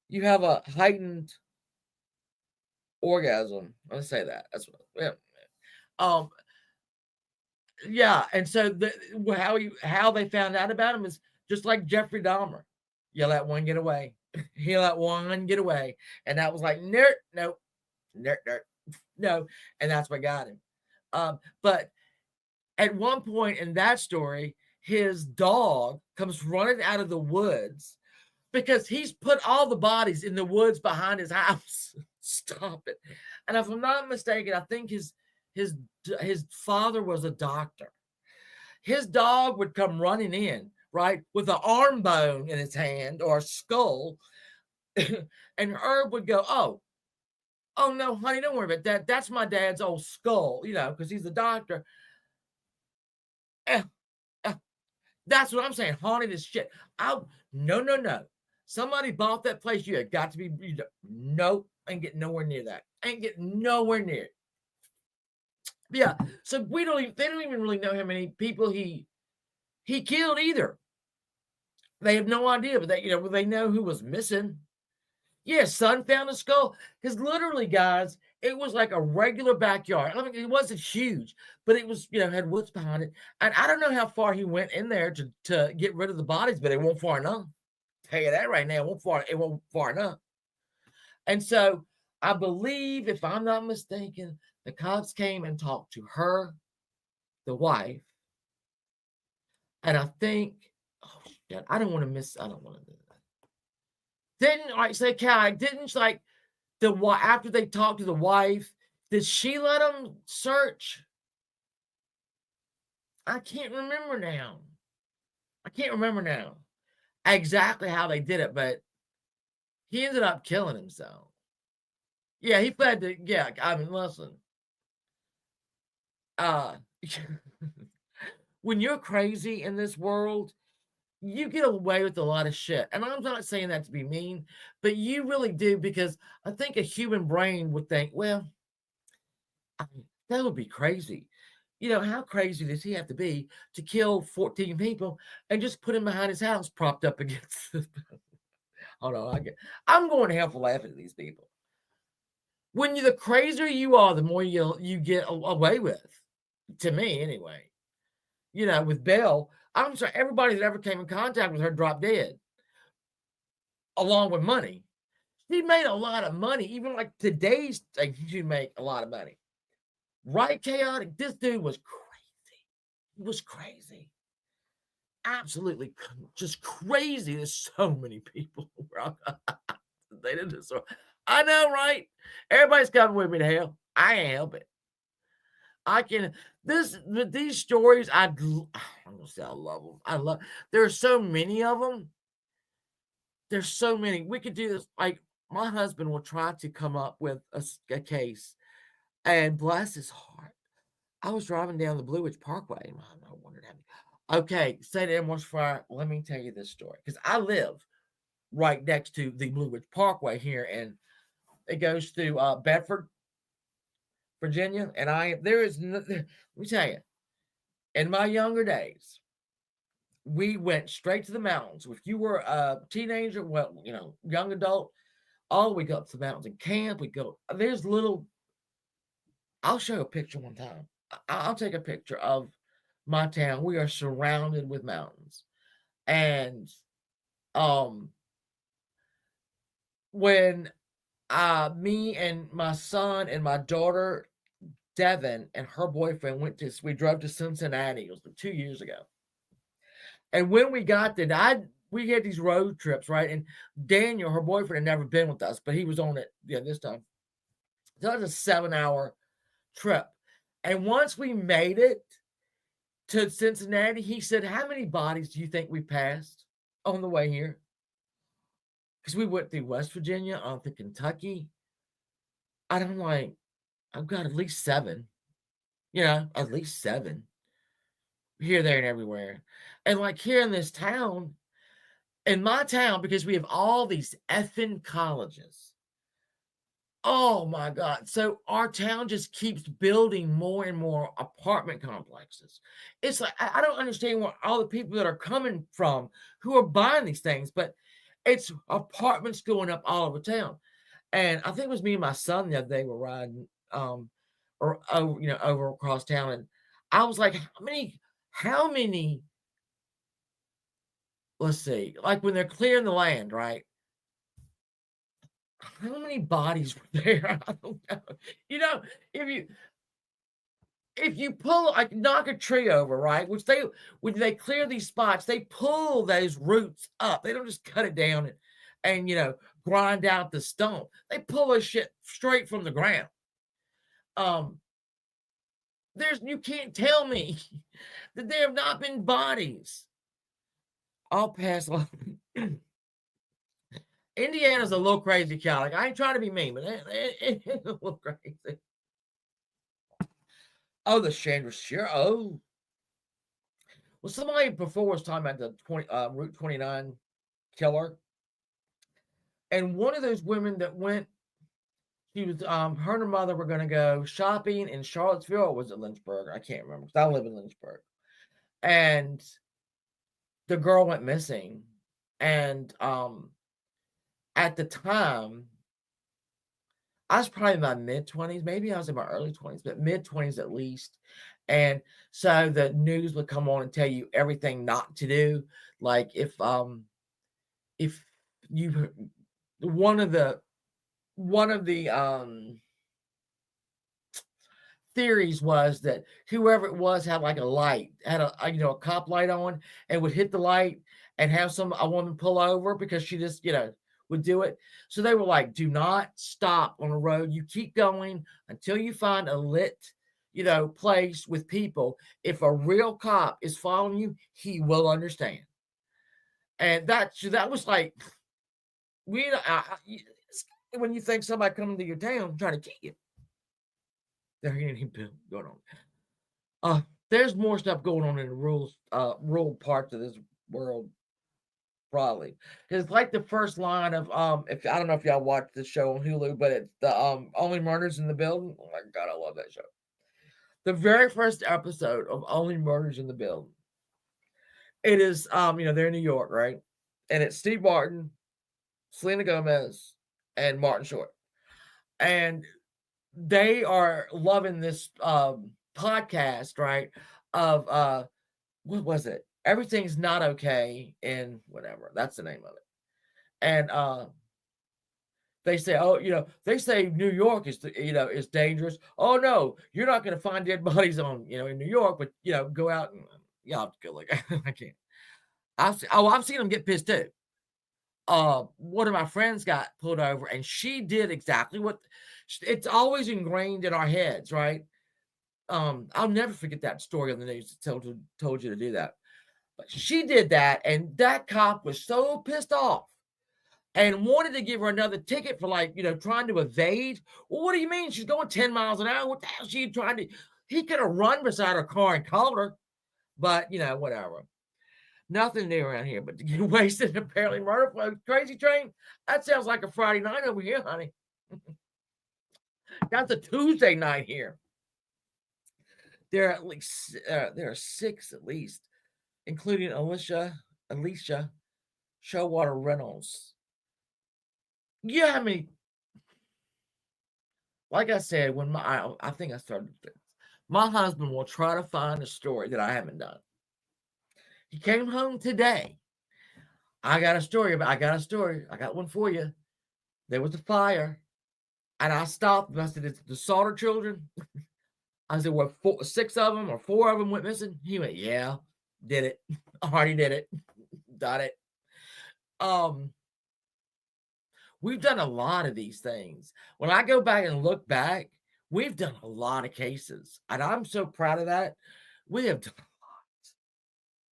[SPEAKER 1] You have a heightened orgasm. Let's say that. That's what. Yeah. And so how they found out about him is just like Jeffrey Dahmer. You let one get away. He let one get away, and that was like no, and that's what got him. But at one point in that story, his dog comes running out of the woods because he's put all the bodies in the woods behind his house. Stop it. And if I'm not mistaken, I think his father was a doctor. His dog would come running in, right, with an arm bone in his hand or a skull. And Herb would go, oh no, honey, don't worry about that. That's my dad's old skull, because he's a doctor. That's what I'm saying. Haunted as shit. No. Somebody bought that place. You had got to be, nope, ain't getting nowhere near that. Ain't getting nowhere near it. Yeah. So they don't even really know how many people he killed either. They have no idea, but they know who was missing. Yeah, son found a skull. Because literally, guys, it was like a regular backyard. I mean, it wasn't huge, but it was, had woods behind it. And I don't know how far he went in there to get rid of the bodies, but it won't far enough. Tell you that right now, it won't far enough. And so I believe, if I'm not mistaken, the cops came and talked to her, the wife, and I think, oh shit, I don't want to do that. Didn't like say Kai, didn't like after they talked to the wife, did she let them search? I can't remember now. Exactly how they did it, but he ended up killing himself. Yeah, he fled to, yeah, I mean, listen. When you're crazy in this world, you get away with a lot of shit. And I'm not saying that to be mean, but you really do, because I think a human brain would think, well, that would be crazy. How crazy does he have to be to kill 14 people and just put him behind his house propped up against the... Hold on, I'm going to hell for laughing at these people. When the crazier you are, the more you get away with. To me, anyway. With Belle, I'm sorry, everybody that ever came in contact with her dropped dead. Along with money. She made a lot of money. Even like today's thing, she'd make a lot of money. Right, Chaotic? This dude was crazy. He was crazy. Absolutely just crazy. There's so many people. They didn't deserve. I know, right? Everybody's coming with me to hell. I can't help it. These stories, I'm gonna say I love them. There are so many of them. There's so many. We could do this. Like, my husband will try to come up with a case, and bless his heart, I was driving down the Blue Ridge Parkway, and I wondered how. Okay, St. Elmo's Fire. Let me tell you this story, because I live right next to the Blue Ridge Parkway here, and it goes through Bedford, Virginia. And let me tell you, in my younger days, we went straight to the mountains. If you were a teenager, well, young adult, we go up to the mountains and camp. We go, there's little, I'll show a picture one time. I'll take a picture of my town. We are surrounded with mountains. And when me and my son and my daughter, Devin, and her boyfriend we drove to Cincinnati. It was 2 years ago. And when we got there, we had these road trips, right? And Daniel, her boyfriend, had never been with us, but he was on it this time. So that was a 7-hour trip. And once we made it to Cincinnati, he said, how many bodies do you think we passed on the way here? Because we went through West Virginia, on to Kentucky. And I'm like, I've got at least 7. At least 7. Here, there, and everywhere. And like here in this town, in my town, because we have all these effing colleges. Oh my God. So our town just keeps building more and more apartment complexes. It's like, I don't understand where all the people that are coming from who are buying these things, but it's apartments going up all over town. And I think it was me and my son the other day were riding over across town. And I was like, how many, let's see, like when they're clearing the land, right? How many bodies were there? I don't know. If you pull, like, knock a tree over, right? When they clear these spots, they pull those roots up. They don't just cut it down and grind out the stump. They pull this shit straight from the ground. You can't tell me that there have not been bodies. I'll pass on. Indiana's a little crazy, Cali. I ain't trying to be mean, but it's a little crazy. Oh, the Chandra Shear. Oh. Well, somebody before was talking about the Route 29 killer. And one of those women that went, She was her and her mother were going to go shopping in Charlottesville, or was it Lynchburg? I can't remember because I live in Lynchburg. And the girl went missing. And at the time, I was probably in my mid-20s. Maybe I was in my early 20s, but mid-20s at least. And so the news would come on and tell you everything not to do. Like if you one of the theories was that whoever it was had like a light, had a cop light on, and would hit the light and have a woman pull over because she just would do it. So they were like, do not stop on a road. You keep going until you find a lit place with people. If a real cop is following you, he will understand. And that was like, when you think somebody coming to your town trying to kill you, there ain't any bill going on. There's more stuff going on in the rural parts of this world, probably. It's like the first line of if I don't know if y'all watched the show on Hulu, but it's the Only Murders in the Building. Oh my god, I love that show. The very first episode of Only Murders in the Building. It is they're in New York, right? And it's Steve Martin, Selena Gomez, and Martin Short. And they are loving this podcast, right? Of what was it? Everything's Not Okay in whatever. That's the name of it. And they say, they say New York is is dangerous. Oh no, you're not going to find dead bodies in New York, but go out and have to go. Like I can't. I've seen them get pissed too. One of my friends got pulled over, and she did exactly what. It's always ingrained in our heads, right? I'll never forget that story on the news that told you to do that. But she did that, and that cop was so pissed off and wanted to give her another ticket for trying to evade. Well, what do you mean? She's going 10 miles an hour. What the hell is she trying to? He could have run beside her car and called her, but whatever. Nothing new around here, but to get wasted and apparently murder for a crazy train. That sounds like a Friday night over here, honey. That's a Tuesday night here. There are 6 at least, including Alicia Showwater Reynolds. Yeah, I mean, like I said, when I think I started this, my husband will try to find a story that I haven't done. He came home today. I got a story. I got one for you. There was a fire, and I stopped and I said, "It's the Salter children." I said, "Well, 6 of them or 4 of them went missing?" He went, "Yeah, did it. Already did it. Got it." We've done a lot of these things. When I go back and look back, we've done a lot of cases, and I'm so proud of that. We have done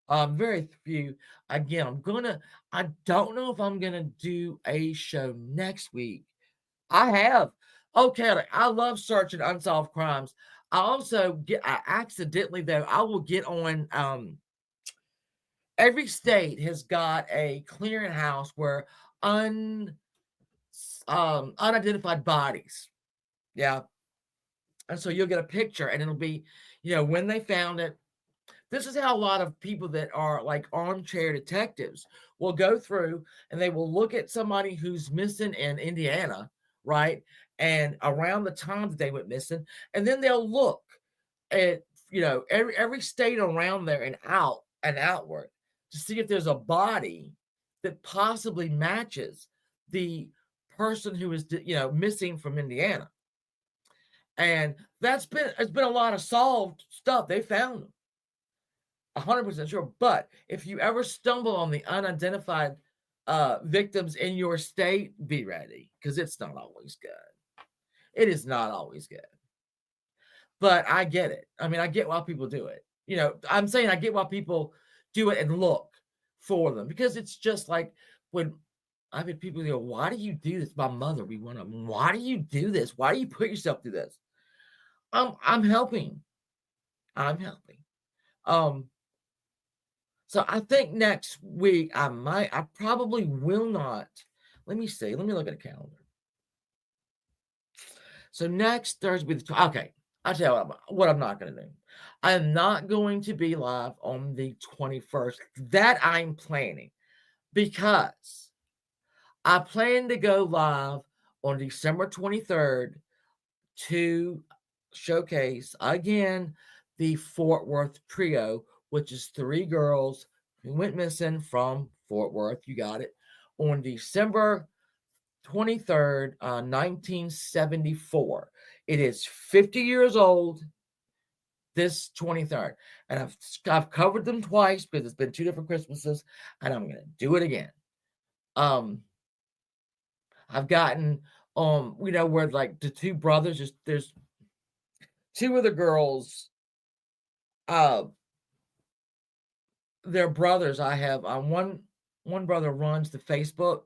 [SPEAKER 1] a lot. Very few. Again, I don't know if I'm gonna do a show next week. I have. Okay, I love searching unsolved crimes. I accidentally though, I will get on every state has got a clearinghouse where unidentified bodies. Yeah. And so you'll get a picture and it'll be, when they found it. This is how a lot of people that are like armchair detectives will go through and they will look at somebody who's missing in Indiana, right? And around the time that they went missing, and then they'll look at, every state around there and outward to see if there's a body that possibly matches the person who is, missing from Indiana. And it's been a lot of solved stuff. They found them. 100% sure. But if you ever stumble on the unidentified victims in your state, be ready, because it's not always good. It is not always good. But I get it. I mean, I get why people do it. I'm saying I get why people do it and look for them, because it's just like when I've had people go, "Why do you do this?" My mother be one of them. "Why do you do this? Why do you put yourself through this?" I'm helping. I'm helping. So I think next week I probably will not. Let me see. Let me look at a calendar. So next Thursday, okay, I'll tell you what I'm not going to do. I am not going to be live on the 21st. That I'm planning because I plan to go live on December 23rd to showcase again the Fort Worth trio, which is 3 girls who went missing from Fort Worth. You got it. On December 23rd, 1974. It is 50 years old this 23rd. And I've covered them twice because it's been 2 different Christmases, and I'm going to do it again. I've gotten, where like the 2 brothers, there's 2 of the girls, they're brothers. I have one brother runs the Facebook.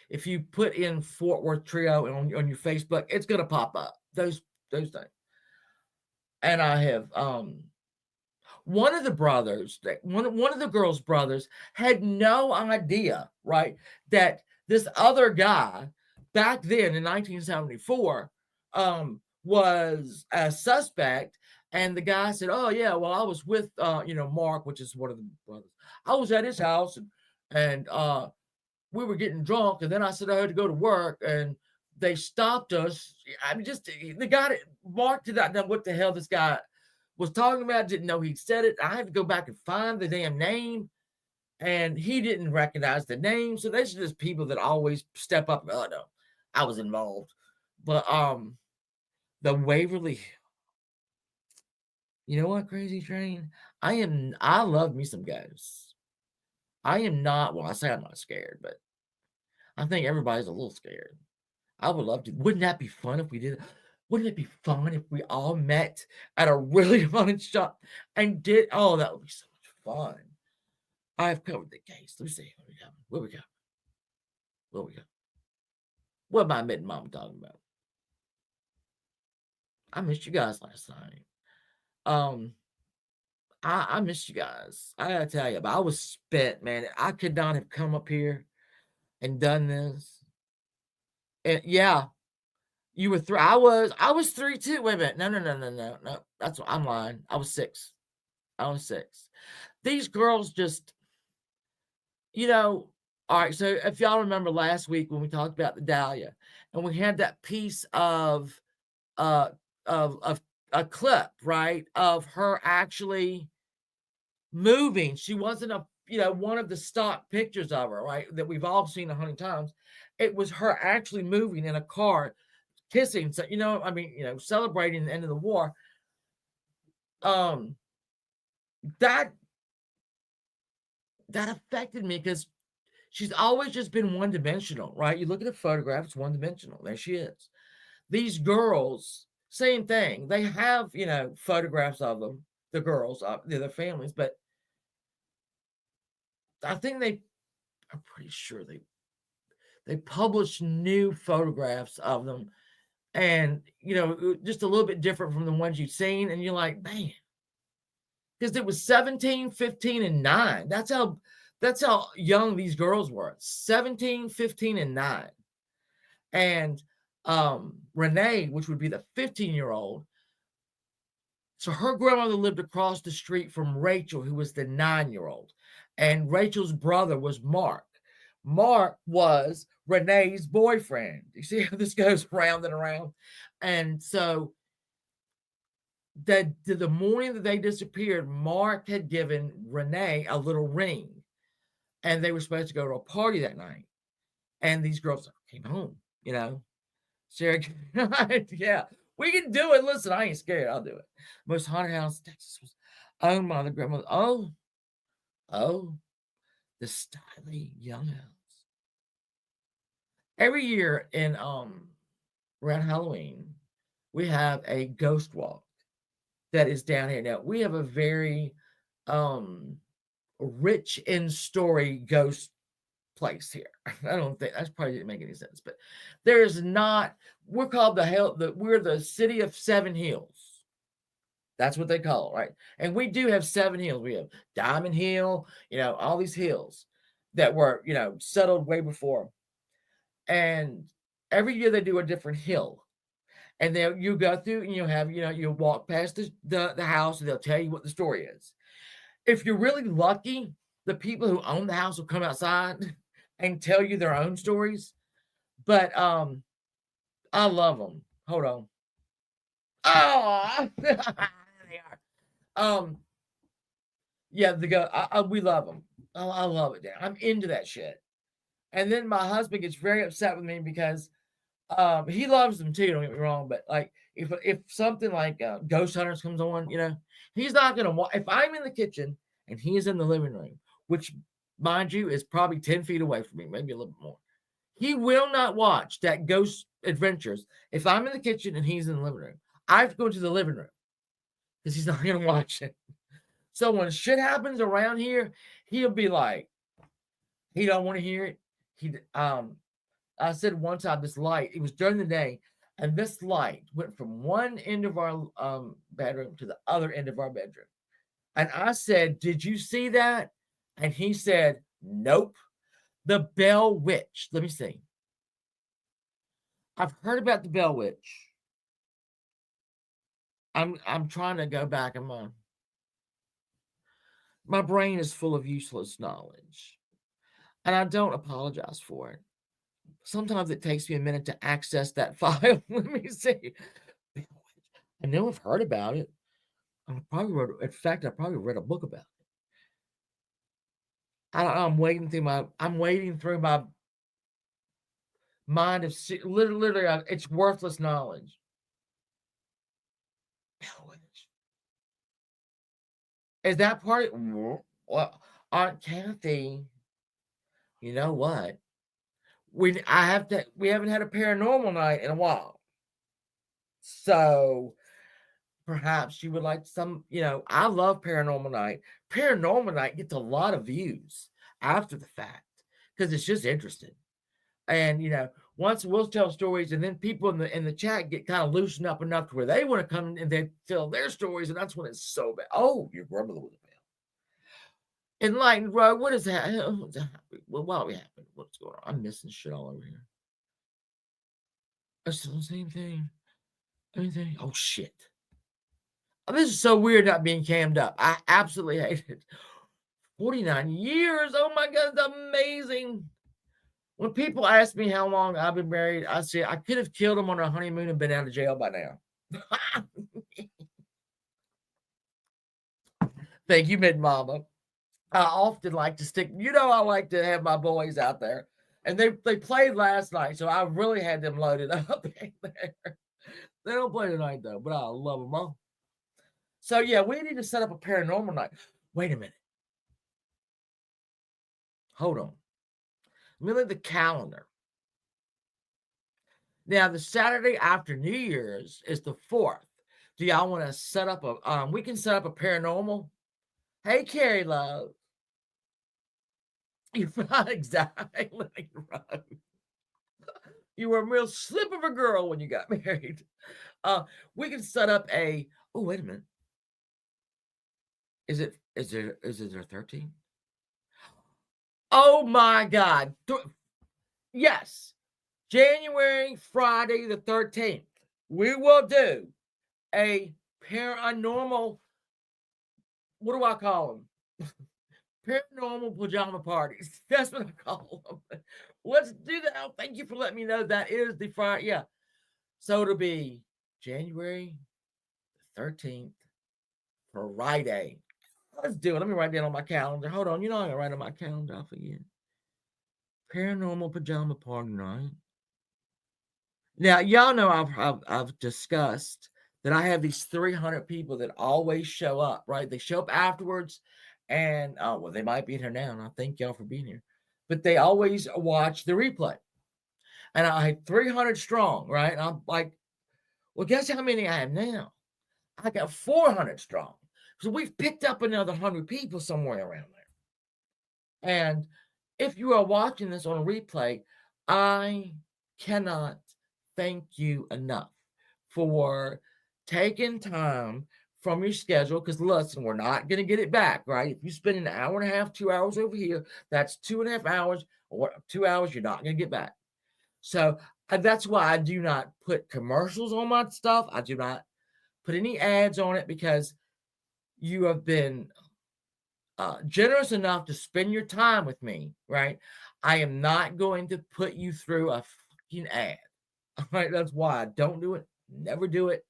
[SPEAKER 1] If you put in Fort Worth Trio on your Facebook, it's gonna pop up. Those things. And I have one of the brothers, one of the girls' brothers had no idea, right, that this other guy back then in 1974 was a suspect. And the guy said, "Oh yeah, well I was with Mark, which is one of the brothers. I was at his house and we were getting drunk, and then I said I had to go to work, and they stopped us." I mean, just the guy Mark did not know what the hell this guy was talking about. Didn't know he'd said it. I had to go back and find the damn name, and he didn't recognize the name. So these are just people that always step up. Oh no, I was involved. But the Waverly. You know what, Crazy Train? I love me some ghosts. I am not, well, I say I'm not scared, but I think everybody's a little scared. I would love to. Wouldn't that be fun if we did? Wouldn't it be fun if we all met at a really haunted shop and did? Oh, that would be so much fun. I've covered the case. Let me see. Where we go? What am I meeting Mom talking about? I missed you guys last night. I missed you guys. I gotta tell you, but I was spent, man. I could not have come up here and done this. And yeah, you were 3. I was 3 too. Wait a minute. No. That's what I'm lying. I was 6. These girls just, all right. So if y'all remember last week when we talked about the Dahlia, and we had that piece of a clip, right, of her actually moving. She wasn't one of the stock pictures of her, right, that we've all seen 100 times. It was her actually moving in a car, kissing. So, celebrating the end of the war. That affected me because she's always just been one-dimensional, right? You look at the photograph, it's one-dimensional. There she is. These girls, same thing. They have, photographs of them, the girls, their families, but I think I'm pretty sure they published new photographs of them, and just a little bit different from the ones you've seen, and you're like, man, because it was 17, 15, and 9. That's how young these girls were. 17, 15, and 9. And Renee, which would be the 15-year-old, so her grandmother lived across the street from Rachel, who was the 9-year-old. And Rachel's brother was Mark. Mark was Renee's boyfriend. You see how this goes round and around? And so the morning that they disappeared, Mark had given Renee a little ring. And they were supposed to go to a party that night. And these girls came home, Sarah, yeah, we can do it. Listen, I ain't scared. I'll do it. Most haunted house in Texas was owned by the grandmother. Oh, the stylish young house. Every year in around Halloween, we have a ghost walk that is down here. Now we have a very rich in story ghost place here. I don't think that's probably didn't make any sense, but there is not. We're called we're the city of 7 hills. That's what they call it, right? And we do have 7 hills. We have Diamond Hill, all these hills that were, settled way before. And every year they do a different hill. And then you go through and you'll walk past the house and they'll tell you what the story is. If you're really lucky, the people who own the house will come outside and tell you their own stories. But I love them. Hold on. Oh, there they are. Yeah, we love them. I love it. I'm into that shit. And then my husband gets very upset with me because he loves them too. Don't get me wrong, but like if something like Ghost Hunters comes on, he's not gonna watch. If I'm in the kitchen and he's in the living room, which mind you is probably 10 feet away from me, maybe a little bit more, he will not watch that Ghost Adventures. If I'm in the kitchen and he's in the living room, I have to go into the living room because he's not gonna watch it. So when shit happens around here, he'll be like, he don't want to hear it. I said one time this light, it was during the day, and this light went from one end of our bedroom to the other end of our bedroom. And I said, did you see that? And he said, nope. The Bell Witch. Let me see. I've heard about the Bell Witch. I'm trying to go back and my brain is full of useless knowledge. And I don't apologize for it. Sometimes it takes me a minute to access that file. Let me see. I know I've heard about it. I probably read a book about it. I'm wading through my mind of literally it's worthless knowledge. Is that part? Well, Aunt Kathy, you know what? We haven't had a paranormal night in a while. So perhaps you would like some, I love Paranormal Night. Paranormal Night gets a lot of views after the fact because it's just interesting. And once we'll tell stories, and then people in the chat get kind of loosened up enough to where they want to come and they tell their stories, and that's when it's so bad. Oh, your grandmother was a bell. Enlightened Road, what is that? Well, what happened? What's going on? I'm missing shit all over here. It's the same thing. Anything? Oh shit. This is so weird not being cammed up. I absolutely hate it. 49 years. Oh my God, it's amazing. When people ask me how long I've been married, I say I could have killed him on a honeymoon and been out of jail by now. Thank you, Mid Mama. I often like to stick, I like to have my boys out there. And they played last night, so I really had them loaded up in there. They don't play tonight, though, but I love them all. So, yeah, we need to set up a paranormal night. Wait a minute. Hold on. Let me look at the calendar. Now, the Saturday after New Year's is the 4th. Do y'all want to set up we can set up a paranormal? Hey, Carrie Love. You're not exactly right. You were a real slip of a girl when you got married. We can set up oh, wait a minute. Is it their 13th? Oh my God. Yes. January, Friday the 13th. We will do a paranormal, what do I call them? Paranormal pajama parties. That's what I call them. Let's do that. Oh, thank you for letting me know that is the Friday. Yeah. So it'll be January 13th, Friday. Let's do it. Let me write down on my calendar. Hold on. I'm going to write on my calendar. I forget. Paranormal pajama party night. Now, y'all know I've discussed that I have these 300 people that always show up, right? They show up afterwards, and well, they might be in here now, and I thank y'all for being here. But they always watch the replay. And I had 300 strong, right? And I'm like, well, guess how many I have now? I got 400 strong. So we've picked up another 100 people somewhere around there. And if you are watching this on a replay, I cannot thank you enough for taking time from your schedule. Because listen, we're not going to get it back, right? If you spend an hour and a half, 2 hours over here, that's 2.5 hours or 2 hours you're not going to get back. So And that's why I do not put commercials on my stuff. I do not put any ads on it because you have been generous enough to spend your time with me, right? I am not going to put you through a fucking ad. All right, that's why I don't do it. Never do it.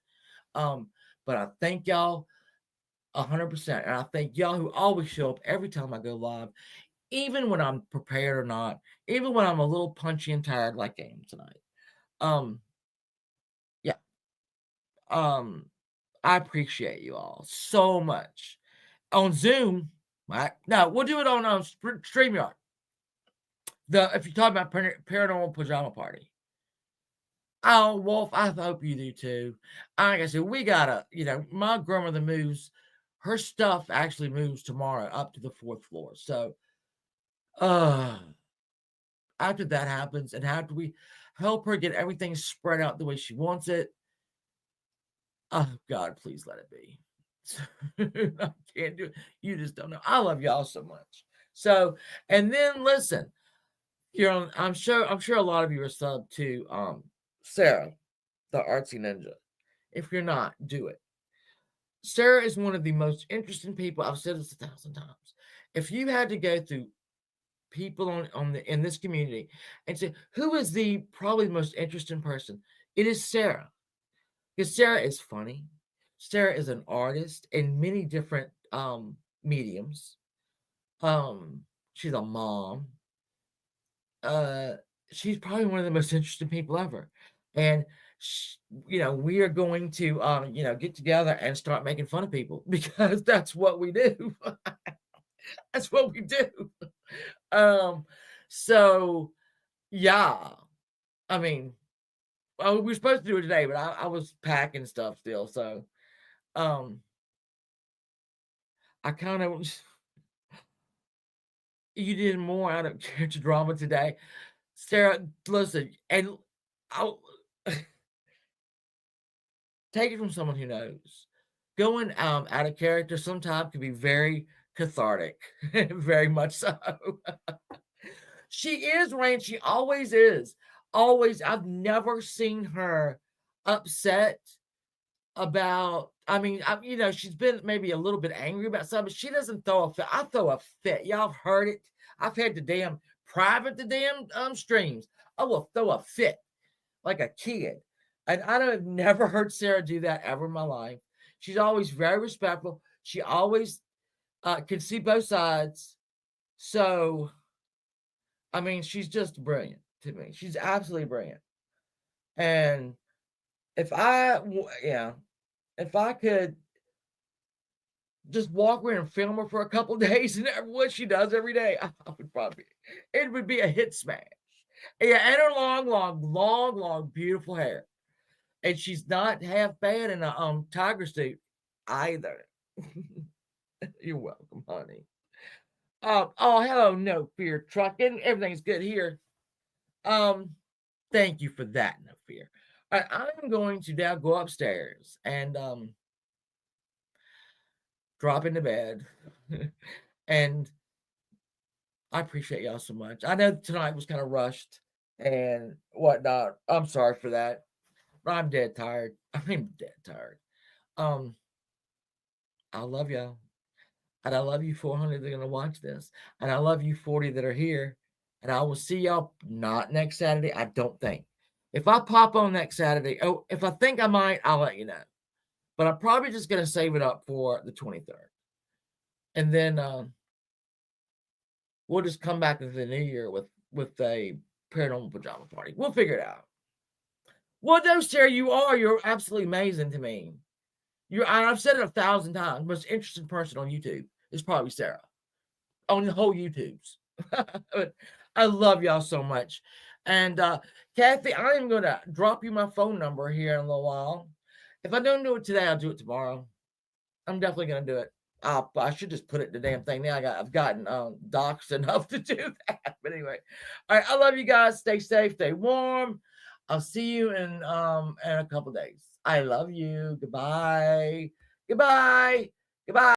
[SPEAKER 1] But I thank y'all 100%, and I thank y'all who always show up every time I go live, even when I'm prepared or not, even when I'm a little punchy and tired like I am tonight. Yeah. I appreciate you all so much. On Zoom, right? No, we'll do it on StreamYard. If you're talking about paranormal pajama party. Oh, Wolf, I hope you do too. Like I said, we gotta, my grandmother moves, her stuff actually moves tomorrow up to the 4th floor. So after that happens, and after we help her get everything spread out the way she wants it, oh God, please let it be. I can't do it. You just don't know. I love y'all so much. So, and then listen, I'm sure a lot of you are subbed to Sarah, the Artsy Ninja. If you're not, do it. Sarah is one of the most interesting people. I've said this 1,000 times. If you had to go through people in this community and say who is probably the most interesting person, it is Sarah. Because Sarah is funny. Sarah is an artist in many different mediums. She's a mom. She's probably one of the most interesting people ever. And we are going to get together and start making fun of people because that's what we do. That's what we do. So yeah, I mean, well, we were supposed to do it today, but I was packing stuff still. So I kind of you did more out of character drama today, Sarah. Listen, and I'll take it from someone who knows. Going out of character sometimes can be very cathartic, very much so. She is, Rain. She always is. Always. I've never seen her upset about. I mean, she's been maybe a little bit angry about something. But she doesn't throw a fit. I throw a fit. Y'all have heard it. I've had the damn streams. I will throw a fit like a kid. And I've never heard Sarah do that ever in my life. She's always very respectful. She always can see both sides. So, I mean, she's just brilliant to me. She's absolutely brilliant. And if I could just walk around and film her for a couple of days and what she does every day, I would it would be a hit smash. Yeah, and her long, beautiful hair. And she's not half bad in a tiger suit either. You're welcome, honey. Oh, hello, No Fear Trucking. Everything's good here. Thank you for that, No Fear. All right, I'm going to now go upstairs and drop into bed. And I appreciate y'all so much. I know tonight was kind of rushed and whatnot. I'm sorry for that. I'm dead tired. I'm dead tired. I love y'all. And I love you 400 that are going to watch this. And I love you 40 that are here. And I will see y'all not next Saturday. I don't think. If I pop on next Saturday, if I think I might, I'll let you know. But I'm probably just going to save it up for the 23rd. And then we'll just come back into the new year with a paranormal pajama party. We'll figure it out. Well, no, Sarah, you're absolutely amazing to me. I've said it 1,000 times. Most interesting person on YouTube is probably Sarah. On the whole YouTubes. I love y'all so much. And Kathy, I am going to drop you my phone number here in a little while. If I don't do it today, I'll do it tomorrow. I'm definitely going to do it. I should just put it in the damn thing now. I've gotten doxed enough to do that. But anyway, all right. I love you guys. Stay safe. Stay warm. I'll see you in a couple days. I love you. Goodbye. Goodbye. Goodbye.